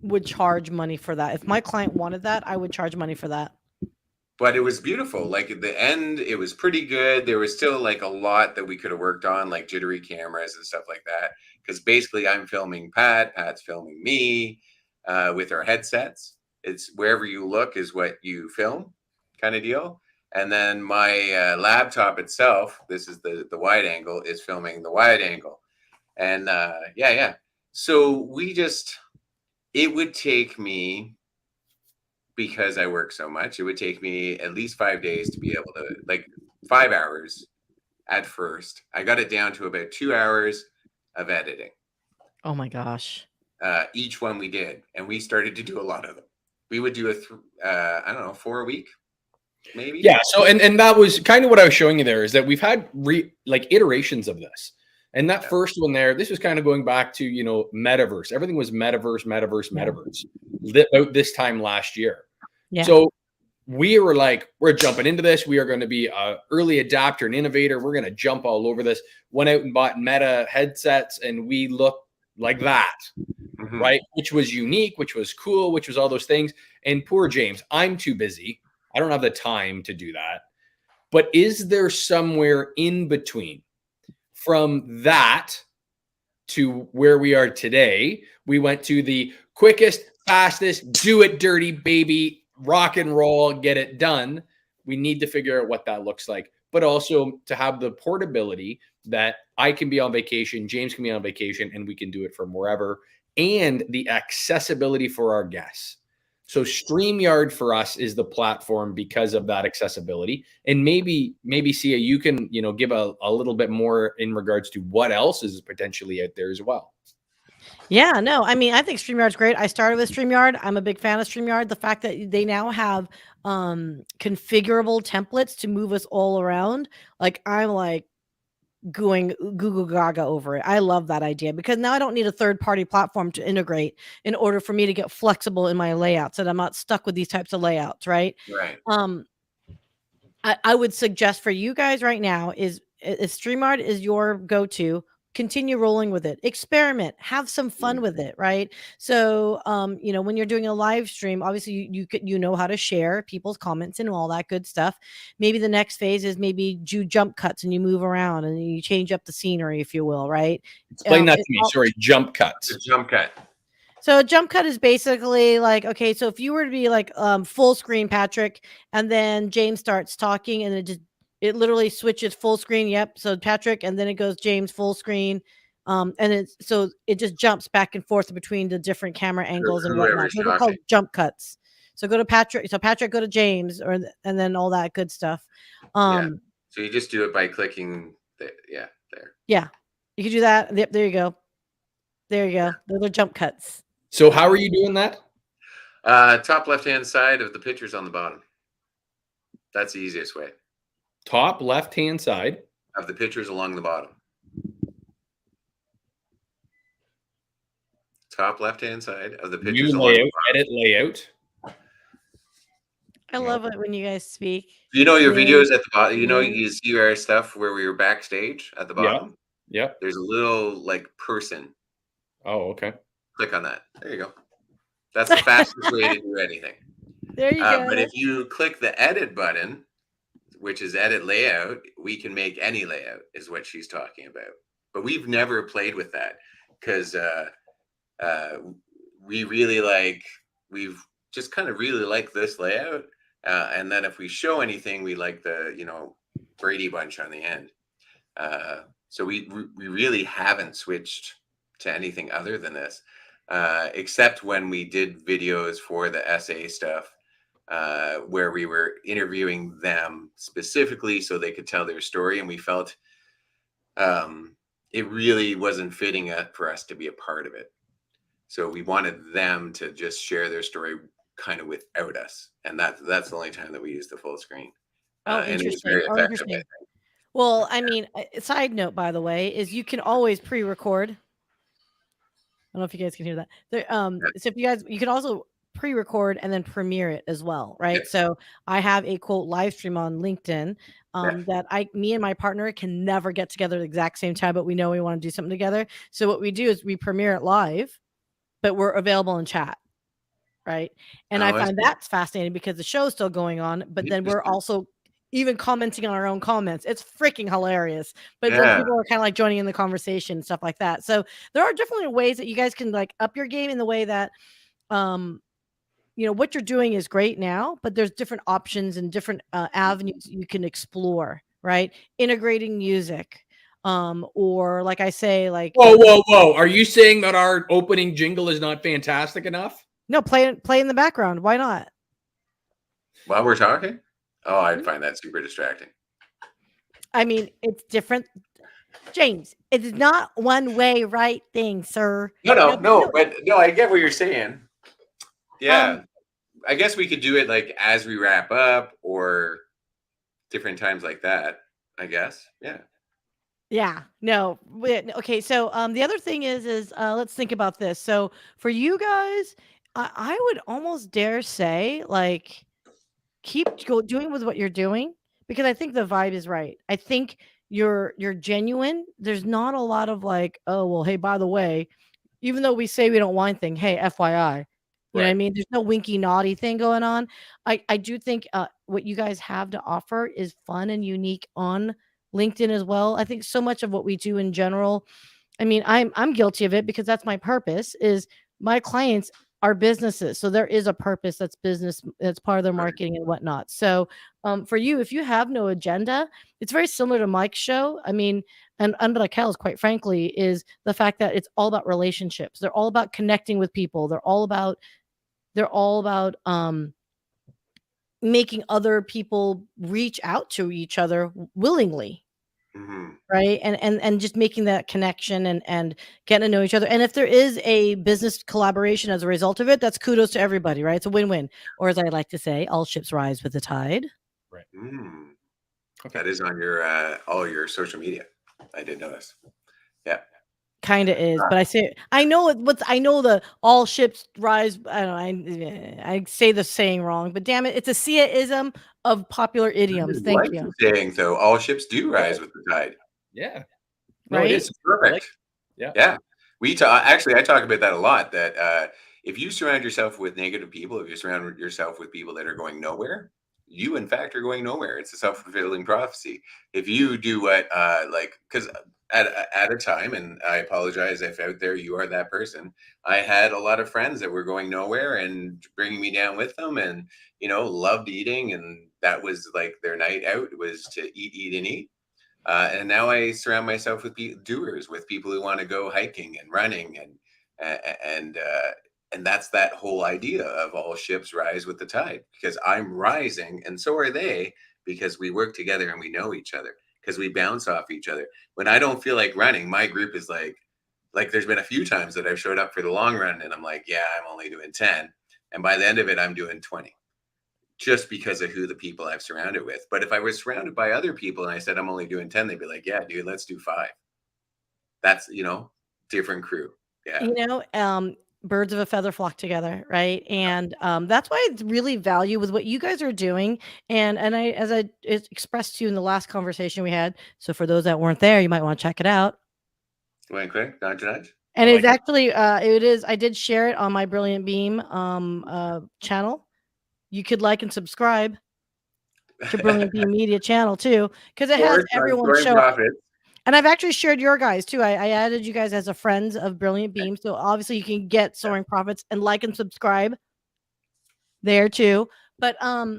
would charge money for that. If my client wanted that, I would charge money for that. But it was beautiful. Like at the end, it was pretty good. There was still like a lot that we could have worked on, like jittery cameras and stuff like that. Because basically I'm filming Pat's filming me with our headsets. It's wherever you look is what you film kind of deal. And then my laptop itself, this is the wide angle, is filming the wide angle. And so it would take me, because I work so much, it would take me at least 5 days to be able to, like 5 hours at first. I got it down to about 2 hours of editing. Oh my gosh. Each one we did. And we started to do a lot of them. We would do 4 a week. Maybe. Yeah. So, and that was kind of what I was showing you there, is that we've had iterations of this. And that first one there, this was kind of going back to, metaverse. Everything was metaverse. About this time last year. Yeah. So we were like, we're jumping into this. We are going to be an early adapter and innovator. We're going to jump all over this. Went out and bought Meta headsets, and we looked like that, right? Which was unique, which was cool, which was all those things. And poor James, I'm too busy. I don't have the time to do that. But is there somewhere in between from that to where we are today? We went to the quickest, fastest, do it dirty, baby, rock and roll, get it done. We need to figure out what that looks like, but also to have the portability that I can be on vacation, James can be on vacation, and we can do it from wherever, and the accessibility for our guests. So StreamYard for us is the platform because of that accessibility. And maybe Syya, you can, give a little bit more in regards to what else is potentially out there as well. Yeah, no, I mean, I think StreamYard's great. I started with StreamYard. I'm a big fan of StreamYard. The fact that they now have configurable templates to move us all around, like I'm like going Google Gaga over it. I love that idea because now I don't need a third-party platform to integrate in order for me to get flexible in my layouts, so that I'm not stuck with these types of layouts, right? Right. I would suggest for you guys right now is StreamYard is your go-to. Continue rolling with it, experiment, have some fun with it, right? So when you're doing a live stream, obviously you know how to share people's comments and all that good stuff. Maybe the next phase is maybe do jump cuts and you move around and you change up the scenery, if you will, right? Explain that to me. Sorry, jump cuts. The jump cut. So a jump cut is basically like, okay, so if you were to be like full screen Patrick, and then James starts talking, and it literally switches full screen. Yep. So Patrick, and then it goes James full screen. And it just jumps back and forth between the different camera angles and whatnot. So they're called jump cuts. So go to Patrick. So Patrick, go to James, and then all that good stuff. So you just do it by clicking there. Yeah, you can do that. Yep, there you go. There you go. Those are jump cuts. So how are you doing that? Top left-hand side of the pictures on the bottom. That's the easiest way. Top left-hand side Of the pictures along the bottom. Top left-hand side of the pictures view along the layout, bottom. edit layout. I love it when you guys speak. You know your Name, videos at the bottom. You know name. you see our stuff where we were backstage at the Yeah. bottom. Yeah. There's a little like person. Oh, okay. Click on that. There you go. That's the fastest way to do anything. There you go. But if you click the edit button, which is edit layout, we can make any layout, is what she's talking about. But we've never played with that because we really like, we've just kind of really like this layout. And then if we show anything, we like the, Brady Bunch on the end. So we really haven't switched to anything other than this, except when we did videos for the SA stuff, where we were interviewing them specifically so they could tell their story. And we felt it really wasn't fitting for us to be a part of it. So we wanted them to just share their story kind of without us. And that's the only time that we used the full screen. Oh, And it was interesting. very Oh, effective. interesting. Well, I mean, a side note, by the way, is you can always pre-record. I don't know if you guys can hear that. There, so if you can also pre-record and then premiere it as well, right? Yeah. So I have a quote live stream on LinkedIn that me and my partner can never get together at the exact same time, but we know we want to do something together. So what we do is we premiere it live, but we're available in chat, right? And I find that's fascinating because the show's still going on, but then we're also even commenting on our own comments. It's freaking hilarious. But then people are kind of like joining in the conversation and stuff like that. So there are definitely ways that you guys can like up your game in the way that what you're doing is great now, but there's different options and different avenues you can explore, right? Integrating music. Or like I say, like whoa. Are you saying that our opening jingle is not fantastic enough? No, play in the background. Why not? While we're talking? Oh, I'd find that super distracting. I mean, it's different. James, it's not one way right thing, sir. No, but I get what you're saying. Yeah. I guess we could do it like as we wrap up or different times like that, I guess. Yeah. Yeah. No. Okay. So the other thing is let's think about this. So for you guys, I would almost dare say like keep doing with what you're doing because I think the vibe is right. I think you're genuine. There's not a lot of like, oh well, hey, by the way, even though we say we don't want anything, hey, FYI. You know what I mean? There's no winky naughty thing going on. I do think what you guys have to offer is fun and unique on LinkedIn as well. I think so much of what we do in general, I mean, I'm guilty of it because that's my purpose is my clients are businesses. So there is a purpose that's business, that's part of their marketing and whatnot. So for you, if you have no agenda, it's very similar to Mike's show. I mean, and Unbreakel's, quite frankly, is the fact that it's all about relationships. They're all about connecting with people. They're all about making other people reach out to each other willingly. Mm-hmm. Right. And just making that connection and getting to know each other. And if there is a business collaboration as a result of it, that's kudos to everybody, right? It's a win-win. Or as I like to say, all ships rise with the tide. Right. Okay. That is on your all your social media. I did notice. Yeah. Kind of is, but I know the all ships rise. I don't know. I say the saying wrong, but damn it, it's a Syya-ism of popular idioms. Thank you. Saying though, all ships do rise with the tide. Yeah. No, right? It's perfect. Yeah. We actually, I talk about that a lot. That if you surround yourself with negative people, if you surround yourself with people that are going nowhere, you in fact are going nowhere. It's a self-fulfilling prophecy. If you do what, because at a time, and I apologize if out there you are that person, I had a lot of friends that were going nowhere and bringing me down with them, and loved eating, and that was like their night out was to eat, and eat. And now I surround myself with doers, with people who want to go hiking and running, and that's that whole idea of all ships rise with the tide, because I'm rising and so are they, because we work together and we know each other, because we bounce off each other. When I don't feel like running, my group is like there's been a few times that I've showed up for the long run and I'm like, yeah, I'm only doing 10. And by the end of it, I'm doing 20, just because of who the people I've surrounded with. But if I was surrounded by other people and I said I'm only doing 10, they'd be like, yeah, dude, let's do 5. That's, different crew. Yeah. You know, birds of a feather flock together, right? And that's why I really value with what you guys are doing. And I, as I expressed to you in the last conversation we had. So for those that weren't there, you might want to check it out. Went quick, nudge, nudge. And it's actually, it is. I did share it on my Brilliant Beam channel. You could like and subscribe to Brilliant Beam Media channel too, because it has everyone show up. And I've actually shared your guys too. I added you guys as a friends of Brilliant Beam. So obviously you can get Soaring Prophets and like and subscribe there too. But I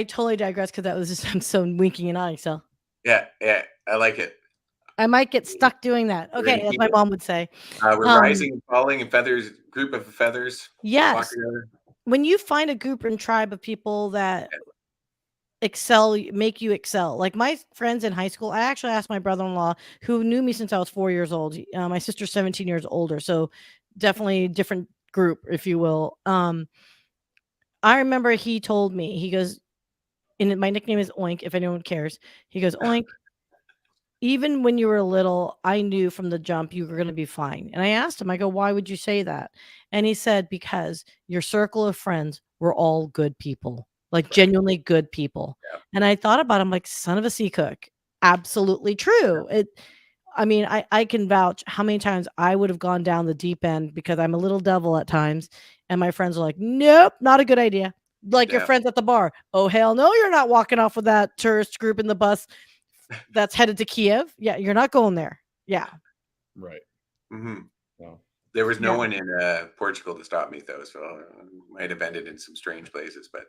totally digress because that was just, I'm so winking and eyeing. So yeah, I like it. I might get stuck doing that. Okay, as my mom would say. We're rising and falling and feathers, group of feathers. Yes. When you find a group and tribe of people that excel, make you excel. Like my friends in high school, I actually asked my brother-in-law, who knew me since I was 4 years old. My sister's 17 years older, so definitely different group, if you will. I remember he told me, he goes, and my nickname is Oink, if anyone cares. He goes, Oink, even when you were little, I knew from the jump you were going to be fine. And I asked him, I go, why would you say that? And he said, because your circle of friends were all good people. Like genuinely good people. Yeah. And I thought about him like son of a sea cook. Absolutely true. I mean, I can vouch how many times I would have gone down the deep end because I'm a little devil at times. And my friends are like, nope, not a good idea. Like your friends at the bar. Oh, hell no, you're not walking off with that tourist group in the bus that's headed to Kiev. Yeah, you're not going there. Yeah. Right. Mm-hmm. Well, there was no one in Portugal to stop me though, so I might have ended in some strange places, but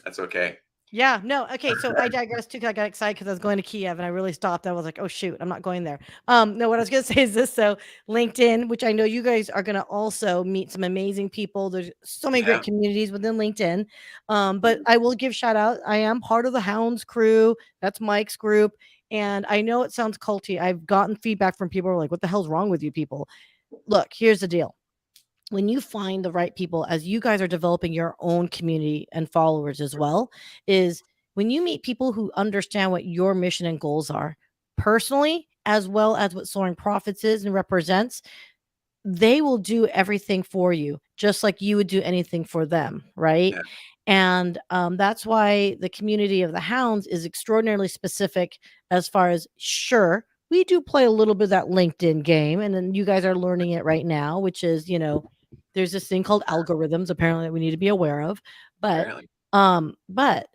that's okay. Yeah, no, okay, so I digressed too because I got excited because I was going to Kiev and I really stopped. I was like, oh shoot, I'm not going there. No, what I was gonna say is this. So LinkedIn, which I know you guys are gonna also meet some amazing people. There's so many great communities within LinkedIn. But I will give shout out. I am part of the Hounds crew. That's Mike's group. And I know it sounds culty. I've gotten feedback from people who are like, what the hell's wrong with you people? Look, here's the deal. When you find the right people, as you guys are developing your own community and followers as well, is when you meet people who understand what your mission and goals are personally, as well as what Soaring Prophets is and represents, they will do everything for you, just like you would do anything for them, right? Yeah. And that's why the community of the Hounds is extraordinarily specific as far as, sure, we do play a little bit of that LinkedIn game, and then you guys are learning it right now, which is, there's this thing called algorithms apparently that we need to be aware of, but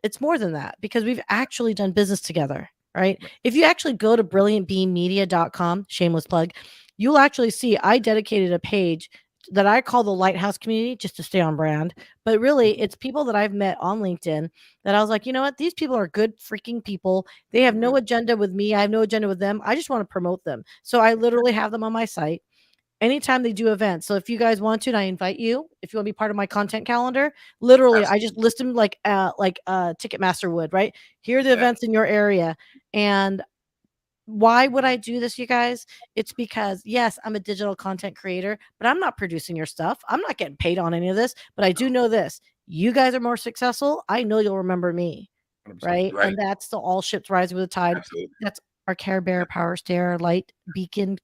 it's more than that because we've actually done business together, right? If you actually go to brilliantbeammedia.com, shameless plug, you'll actually see I dedicated a page that I call the Lighthouse community just to stay on brand. But really, it's people that I've met on LinkedIn that I was like, you know what? These people are good freaking people. They have no agenda with me. I have no agenda with them. I just want to promote them. So I literally have them on my site anytime they do events. So if you guys want to, and I invite you, if you want to be part of my content calendar, literally, I just list them like Ticketmaster would, right? Here are the events in your area. And why would I do this, you guys? It's because, yes, I'm a digital content creator, but I'm not producing your stuff. I'm not getting paid on any of this, but I do know this. You guys are more successful. I know you'll remember me, right? And that's the all ships rising with the tide. Absolutely. That's our Care Bear, Power Stair, Light Beacon,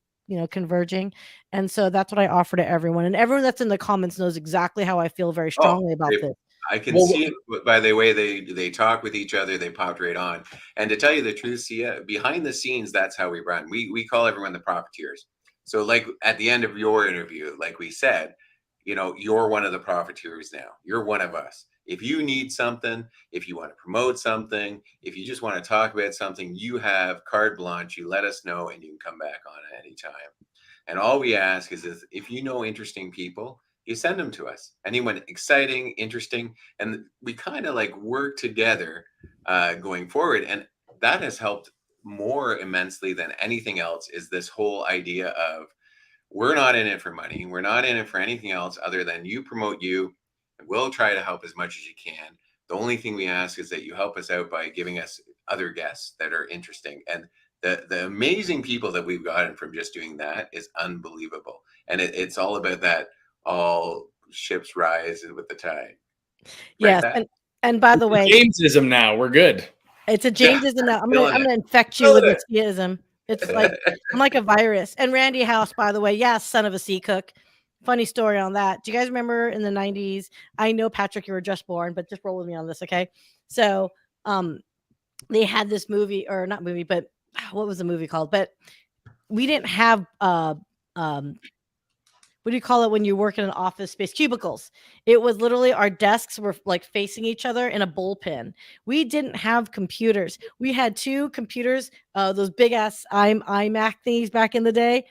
converging. And so that's what I offer to everyone. And everyone that's in the comments knows exactly how I feel very strongly about this. I can see it by the way they talk with each other. They popped right on. And to tell you the truth, Syya, behind the scenes, that's how we run. We call everyone the profiteers. So like at the end of your interview, like we said, you're one of the profiteers now. You're one of us. If you need something, if you want to promote something, if you just want to talk about something, you have carte blanche. You let us know and you can come back on at any time. And all we ask is if you know interesting people, you send them to us. Anyone exciting, interesting, and we kind of like work together going forward. And that has helped more immensely than anything else is this whole idea of we're not in it for money. We're not in it for anything else other than you promote you. And we'll try to help as much as you can. The only thing we ask is that you help us out by giving us other guests that are interesting. And the amazing people that we've gotten from just doing that is unbelievable. And it's all about that, all ships rise with the tide. Yes. Right, and by the way, Jamesism now. We're good. it's a Jamesism now. I'm Feeling gonna it. infect you with the Syyaism. It's like I'm like a virus. And Randy House, by the way, yes, son of a sea cook. Funny story on that. Do you guys remember in the 90s? I know, Patrick, you were just born, but just roll with me on this, okay? So they had this movie, or not movie, but what was the movie called? But we didn't have what do you call it when you work in an office space? Cubicles. It was literally our desks were like facing each other in a bullpen. We didn't have computers. We had 2 computers, those big ass iMac thingies back in the day,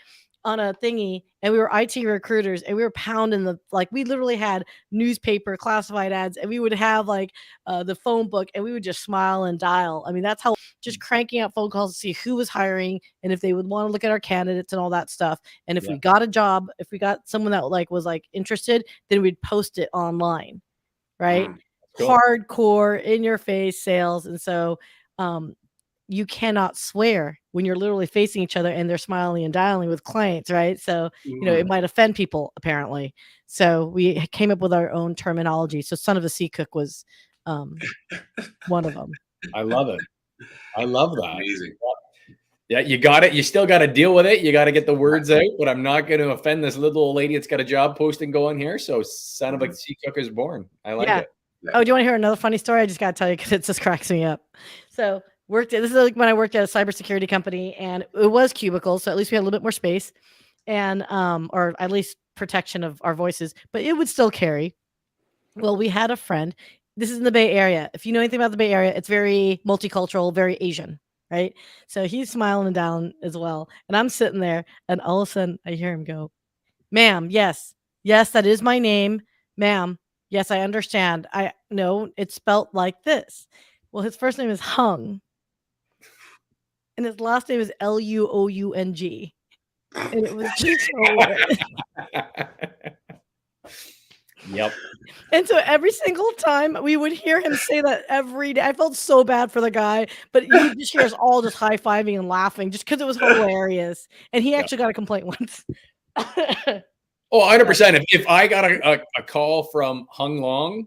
on a thingy, and we were IT recruiters, and we were pounding we literally had newspaper classified ads, and we would have the phone book, and we would just smile and dial. I mean, that's how, just cranking out phone calls to see who was hiring and if they would want to look at our candidates and all that stuff. And if we got a job, if we got someone that was interested, then we'd post it online, right? Cool. Hardcore, in your face sales. And so you cannot swear when you're literally facing each other and they're smiling and dialing with clients, right? So, it might offend people, apparently. So we came up with our own terminology. So son of a sea cook was one of them. I love it. I love that. Amazing. Yeah, you got it. You still got to deal with it. You got to get the words out, but I'm not going to offend this little old lady that's got a job posting going here. So son of a sea cook is born. I like it. Oh, do you want to hear another funny story? I just got to tell you because it just cracks me up. So this is like when I worked at a cybersecurity company, and it was cubicles, so at least we had a little bit more space, and or at least protection of our voices, but it would still carry. Well, we had a friend. This is in the Bay Area. If you know anything about the Bay Area, it's very multicultural, very Asian, right? So he's smiling down as well, and I'm sitting there, and all of a sudden I hear him go, "Ma'am, yes, that is my name, ma'am. Yes, I understand. I know it's spelt like this." Well, his first name is Hung, and his last name is Luoung. And it was just Yep. And so every single time we would hear him say that every day. I felt so bad for the guy, but you just hear us all just high-fiving and laughing just because it was hilarious. And he actually got a complaint once. Oh, 100%. If I got a call from Hung Long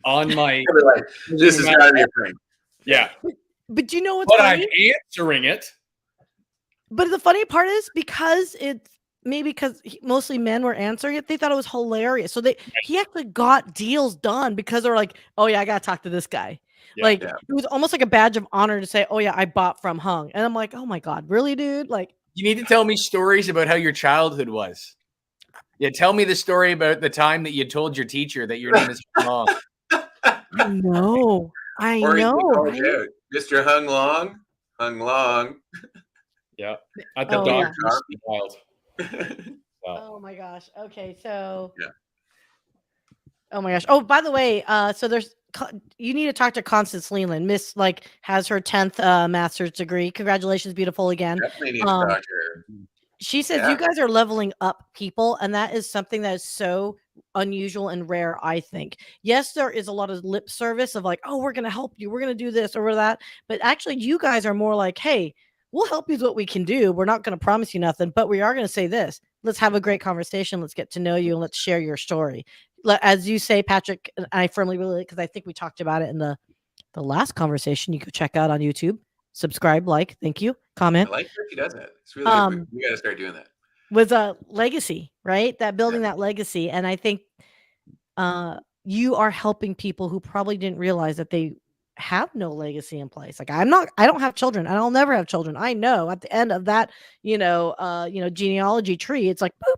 on my... This is gotta be a prank. Yeah. But you know what's funny? I'm answering it. But the funny part is, because it's maybe because mostly men were answering it, they thought it was hilarious. So he actually got deals done because they're like, "Oh yeah, I gotta talk to this guy." It was almost like a badge of honor to say, "Oh yeah, I bought from Hung." And I'm like, "Oh my God, really, dude?" Like, you need to tell me stories about how your childhood was. Yeah, tell me the story about the time that you told your teacher that your name is Hung Long. I know. Right? Mr. Hung Long. Yeah, at the doctor's wild. Oh my gosh. Okay, so oh my gosh. Oh, by the way, so you need to talk to Constance Leland. Miss has her 10th master's degree. Congratulations, beautiful again. Definitely need to talk to her. She says you guys are leveling up people, and that is something that is so unusual and rare, I think. Yes, there is a lot of lip service of "Oh, we're going to help you. We're going to do this or that." But actually, you guys are more like, "Hey, we'll help you with what we can do. We're not going to promise you nothing, but we are going to say this. Let's have a great conversation. Let's get to know you, and let's share your story." As you say, Patrick, and I firmly believe, because I think we talked about it in the last conversation. You could check out on YouTube. Subscribe, thank you, comment. I like that she does it. It's really good. We got to start doing that. Was a legacy, right? That building that legacy, and I think you are helping people who probably didn't realize that they have no legacy in place. I don't have children, and I'll never have children. I know at the end of that, genealogy tree, it's like, boop,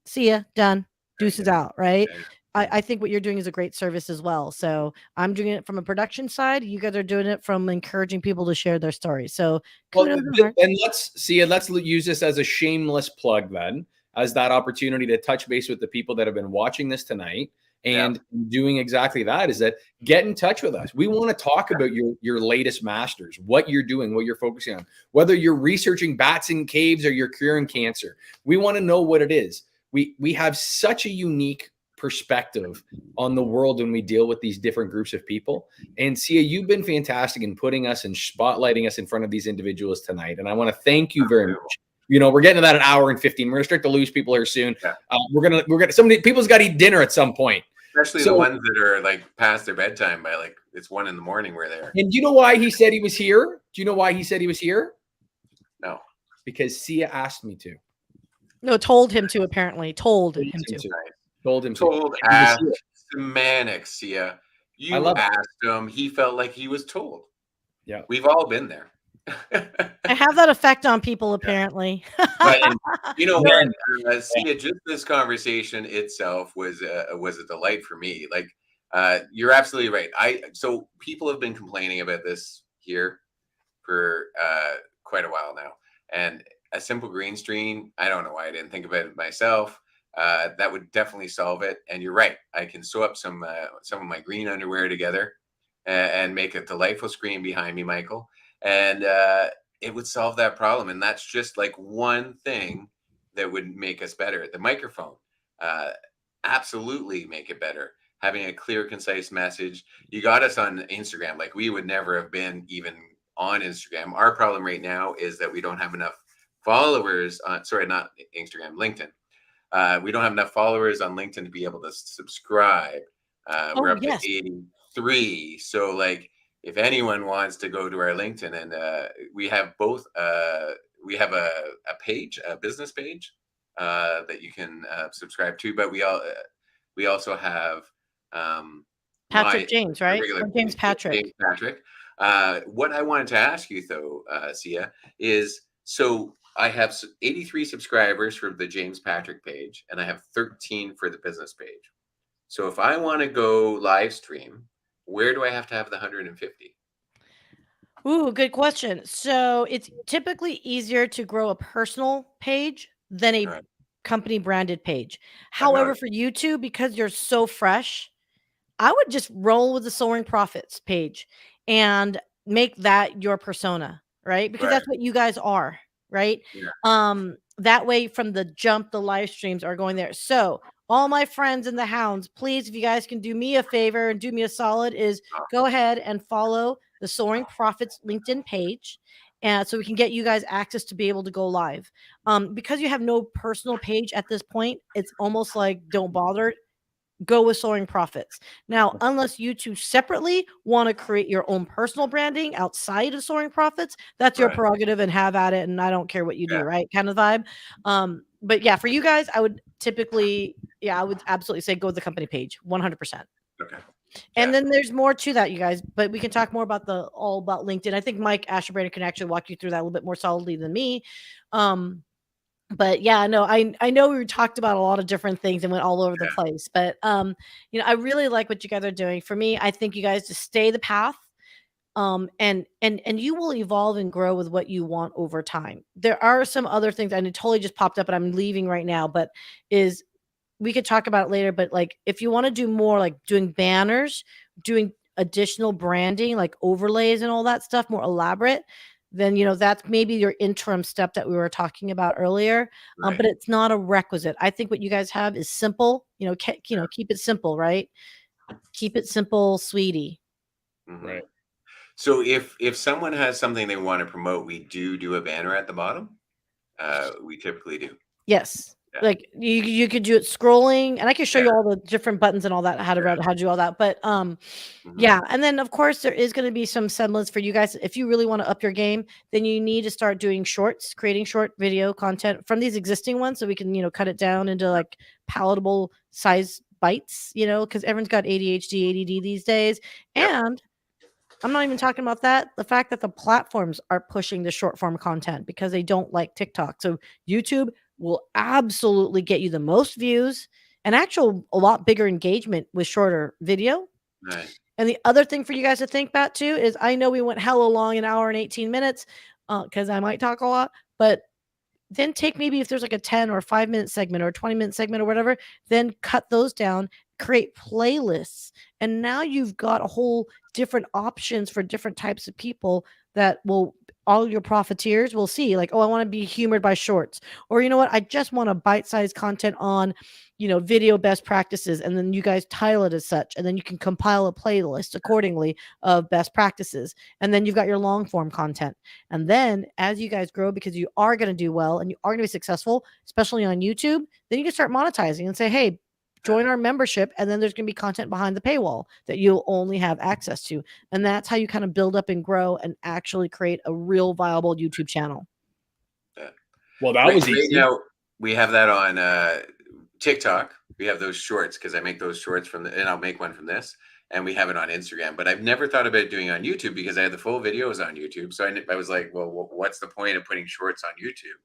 see ya, done, deuces out, right? I think what you're doing is a great service as well. So I'm doing it from a production side. You guys are doing it from encouraging people to share their stories. So then let's use this as a shameless plug then, as that opportunity to touch base with the people that have been watching this tonight and doing exactly that, is that get in touch with us. We want to talk about your latest masters, what you're doing, what you're focusing on, whether you're researching bats in caves or you're curing cancer. We want to know what it is. We have such a unique perspective on the world when we deal with these different groups of people. And Syya, you've been fantastic in putting us and spotlighting us in front of these individuals tonight. And I want to thank you very much. You know, we're getting to that an hour and 15. We're gonna start to lose people here soon. Yeah. We're gonna somebody people's got to eat dinner at some point. Especially the ones that are like past their bedtime by like it's 1 a.m. we're there. And do you know why he said he was here? Do you know why he said he was here? No. Because Syya asked me to. No, told him to, apparently. Told him to. Told him told to. asked semantics, Syya. You asked him. He felt like he was told. Yeah. We've all been there. I have that effect on people, apparently. But, and, you know what, Syya, just this conversation itself was a delight for me. Like, you're absolutely right. So people have been complaining about this here for quite a while now, and a simple green screen, I don't know why I didn't think about it myself. That would definitely solve it. And you're right. I can sew up some of my green underwear together and make a delightful screen behind me, Michael. And it would solve that problem. And that's just like one thing that would make us better. The microphone, absolutely make it better. Having a clear, concise message. You got us on Instagram. Like, we would never have been even on Instagram. Our problem right now is that we don't have enough followers on, sorry, not Instagram, LinkedIn. We don't have enough followers on LinkedIn to be able to subscribe. We're up to 83. So like, if anyone wants to go to our LinkedIn, and we have both, we have a page, a business page that you can subscribe to, but we also have Patrick James, right? James Patrick. James Patrick. What I wanted to ask you though, Syya, is so I have 83 subscribers for the James Patrick page, and I have 13 for the business page. So if I want to go live stream, where do I have to have the 150? Ooh, good question. So it's typically easier to grow a personal page than a company branded page. However, for YouTube, because you're so fresh, I would just roll with the Soaring Prophets page and make that your persona, right? Because that's what you guys are, right? Yeah. That way from the jump, the live streams are going there. So all my friends and the hounds, please, if you guys can do me a favor and do me a solid, is go ahead and follow the Soaring Prophets LinkedIn page. And so we can get you guys access to be able to go live. Because you have no personal page at this point, it's almost like don't bother. Go with Soaring Prophets. Now, unless you two separately want to create your own personal branding outside of Soaring Prophets, that's your prerogative and have at it. And I don't care what you do, right? Kind of vibe. But yeah, for you guys, I would typically, I would absolutely say go with the company page, 100%. Okay. And then there's more to that, you guys, but we can talk more about all about LinkedIn. I think Mike Asherbrader can actually walk you through that a little bit more solidly than me. But yeah, no, I know we talked about a lot of different things and went all over the place, but you know, I really like what you guys are doing. For me, I think you guys just stay the path. And you will evolve and grow with what you want over time. There are some other things, and it totally just popped up, and I'm leaving right now, but we could talk about it later. But like, if you want to do more, like doing banners, doing additional branding, like overlays and all that stuff, more elaborate, then, you know, that's maybe your interim step that we were talking about earlier. But it's not a requisite. I think what you guys have is simple, you know, keep it simple, right? Keep it simple, sweetie. Right. So if someone has something they want to promote, we do a banner at the bottom. We typically do. Yes. Yeah. Like you could do it scrolling, and I can show you all the different buttons and all that, how to do all that. But yeah. And then of course there is going to be some semblance for you guys. If you really want to up your game, then you need to start doing shorts, creating short video content from these existing ones, so we can, you know, cut it down into like palatable size bites, you know, because everyone's got ADHD, ADD these days. And I'm not even talking about that. The fact that the platforms are pushing the short form content because they don't like TikTok. So YouTube will absolutely get you the most views and a lot bigger engagement with shorter video. Right. And the other thing for you guys to think about too is, I know we went hella long, an hour and 18 minutes, because I might talk a lot, but then take maybe if there's like a 10 or 5-minute segment or a 20-minute segment or whatever, then cut those down, create playlists. And now you've got a whole different options for different types of people that all your profiteers will see, like, oh, I want to be humored by shorts, or you know what, I just want a bite-sized content on video best practices, and then you guys title it as such, and then you can compile a playlist accordingly of best practices, and then you've got your long form content. And then as you guys grow, because you are going to do well and you are going to be successful, especially on YouTube, then you can start monetizing and say, hey, join our membership, and then there's going to be content behind the paywall that you'll only have access to. And that's how you kind of build up and grow and actually create a real viable YouTube channel. Well, that was easy. Right now, we have that on TikTok. We have those shorts because I make those shorts and I'll make one from this. And we have it on Instagram. But I've never thought about doing it on YouTube because I had the full videos on YouTube. So I was like, well, what's the point of putting shorts on YouTube?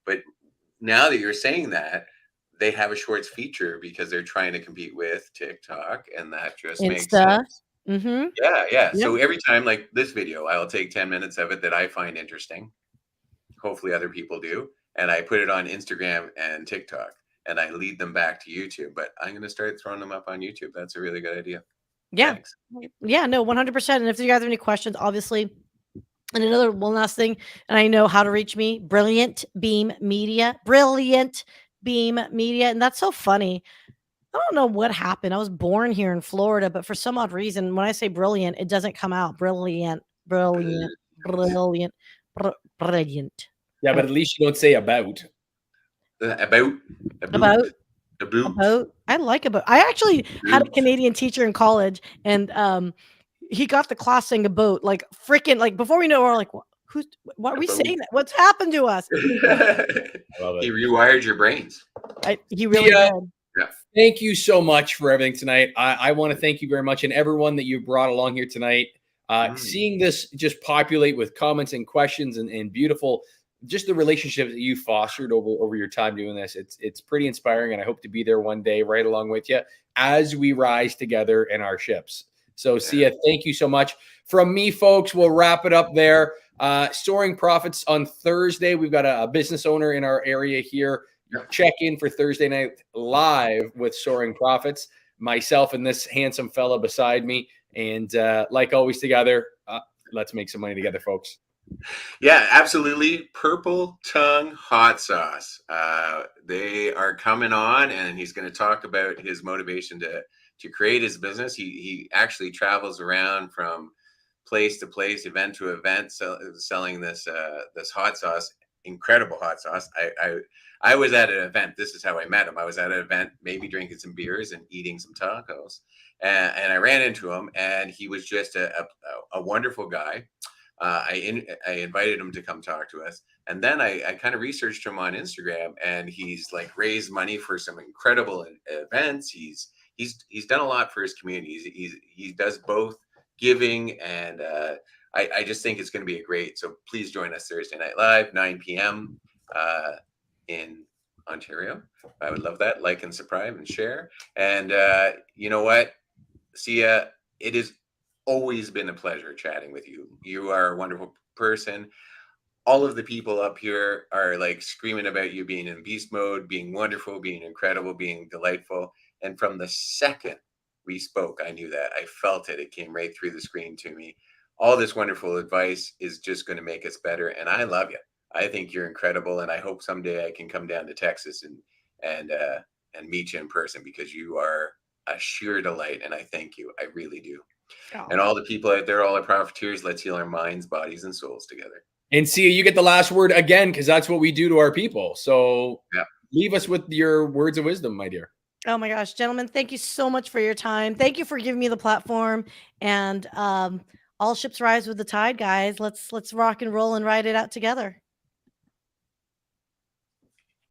But now that you're saying that, they have a shorts feature because they're trying to compete with TikTok, and that just makes sense. Mm-hmm. Yeah. Yep. So every time, like this video, I'll take 10 minutes of it that I find interesting. Hopefully other people do. And I put it on Instagram and TikTok, and I lead them back to YouTube. But I'm going to start throwing them up on YouTube. That's a really good idea. Yeah. Thanks. Yeah, no, 100%. And if you guys have any questions, obviously. And another one last thing, and I know how to reach me, Brilliant Beam Media. And that's so funny. I don't know what happened. I was born here in Florida, but for some odd reason, when I say brilliant, it doesn't come out. Brilliant. Yeah, but at least you don't say about. About. I like about. I actually had a Canadian teacher in college, and he got the class saying about, like freaking, like before we know, we're like, what are we saying? That? What's happened to us? He rewired your brains. He really did. Yeah. Thank you so much for everything tonight. I want to thank you very much, and everyone that you brought along here tonight. Seeing this just populate with comments and questions and beautiful, just the relationships that you fostered over your time doing this. It's pretty inspiring, and I hope to be there one day right along with you as we rise together in our ships. So, Syya, thank you so much. From me, folks, we'll wrap it up there. Soaring Prophets on Thursday. We've got a business owner in our area here. Check in for Thursday night live with Soaring Prophets. Myself and this handsome fella beside me. And like always together, let's make some money together, folks. Yeah, absolutely. Purple Tongue Hot Sauce. They are coming on, and he's going to talk about his motivation to create his business. He actually travels around from place to place, event to event, selling this hot sauce, incredible hot sauce. I was at an event. This is how I met him. I was at an event, maybe drinking some beers and eating some tacos, and I ran into him, and he was just a wonderful guy. I invited him to come talk to us, and then I kind of researched him on Instagram, and he's like raised money for some incredible events. He's done a lot for his community. He does both giving and I just think it's going to be a great. So please join us Thursday Night Live, 9 p.m. In Ontario. I would love that. Like and subscribe and share. And you know what, Syya, it has always been a pleasure chatting with you. You are a wonderful person. All of the people up here are like screaming about you being in beast mode, being wonderful, being incredible, being delightful. And from the second we spoke, I knew that. I felt it. It came right through the screen to me. All this wonderful advice is just going to make us better. And I love you. I think you're incredible. And I hope someday I can come down to Texas and meet you in person, because you are a sheer delight. And I thank you. I really do. Oh. And all the people out there, all our profiteers, let's heal our minds, bodies, and souls together. And Syya, you get the last word again, because that's what we do to our people. So leave us with your words of wisdom, my dear. Oh my gosh, gentlemen, thank you so much for your time. Thank you for giving me the platform. And all ships rise with the tide, guys. Let's rock and roll and ride it out together.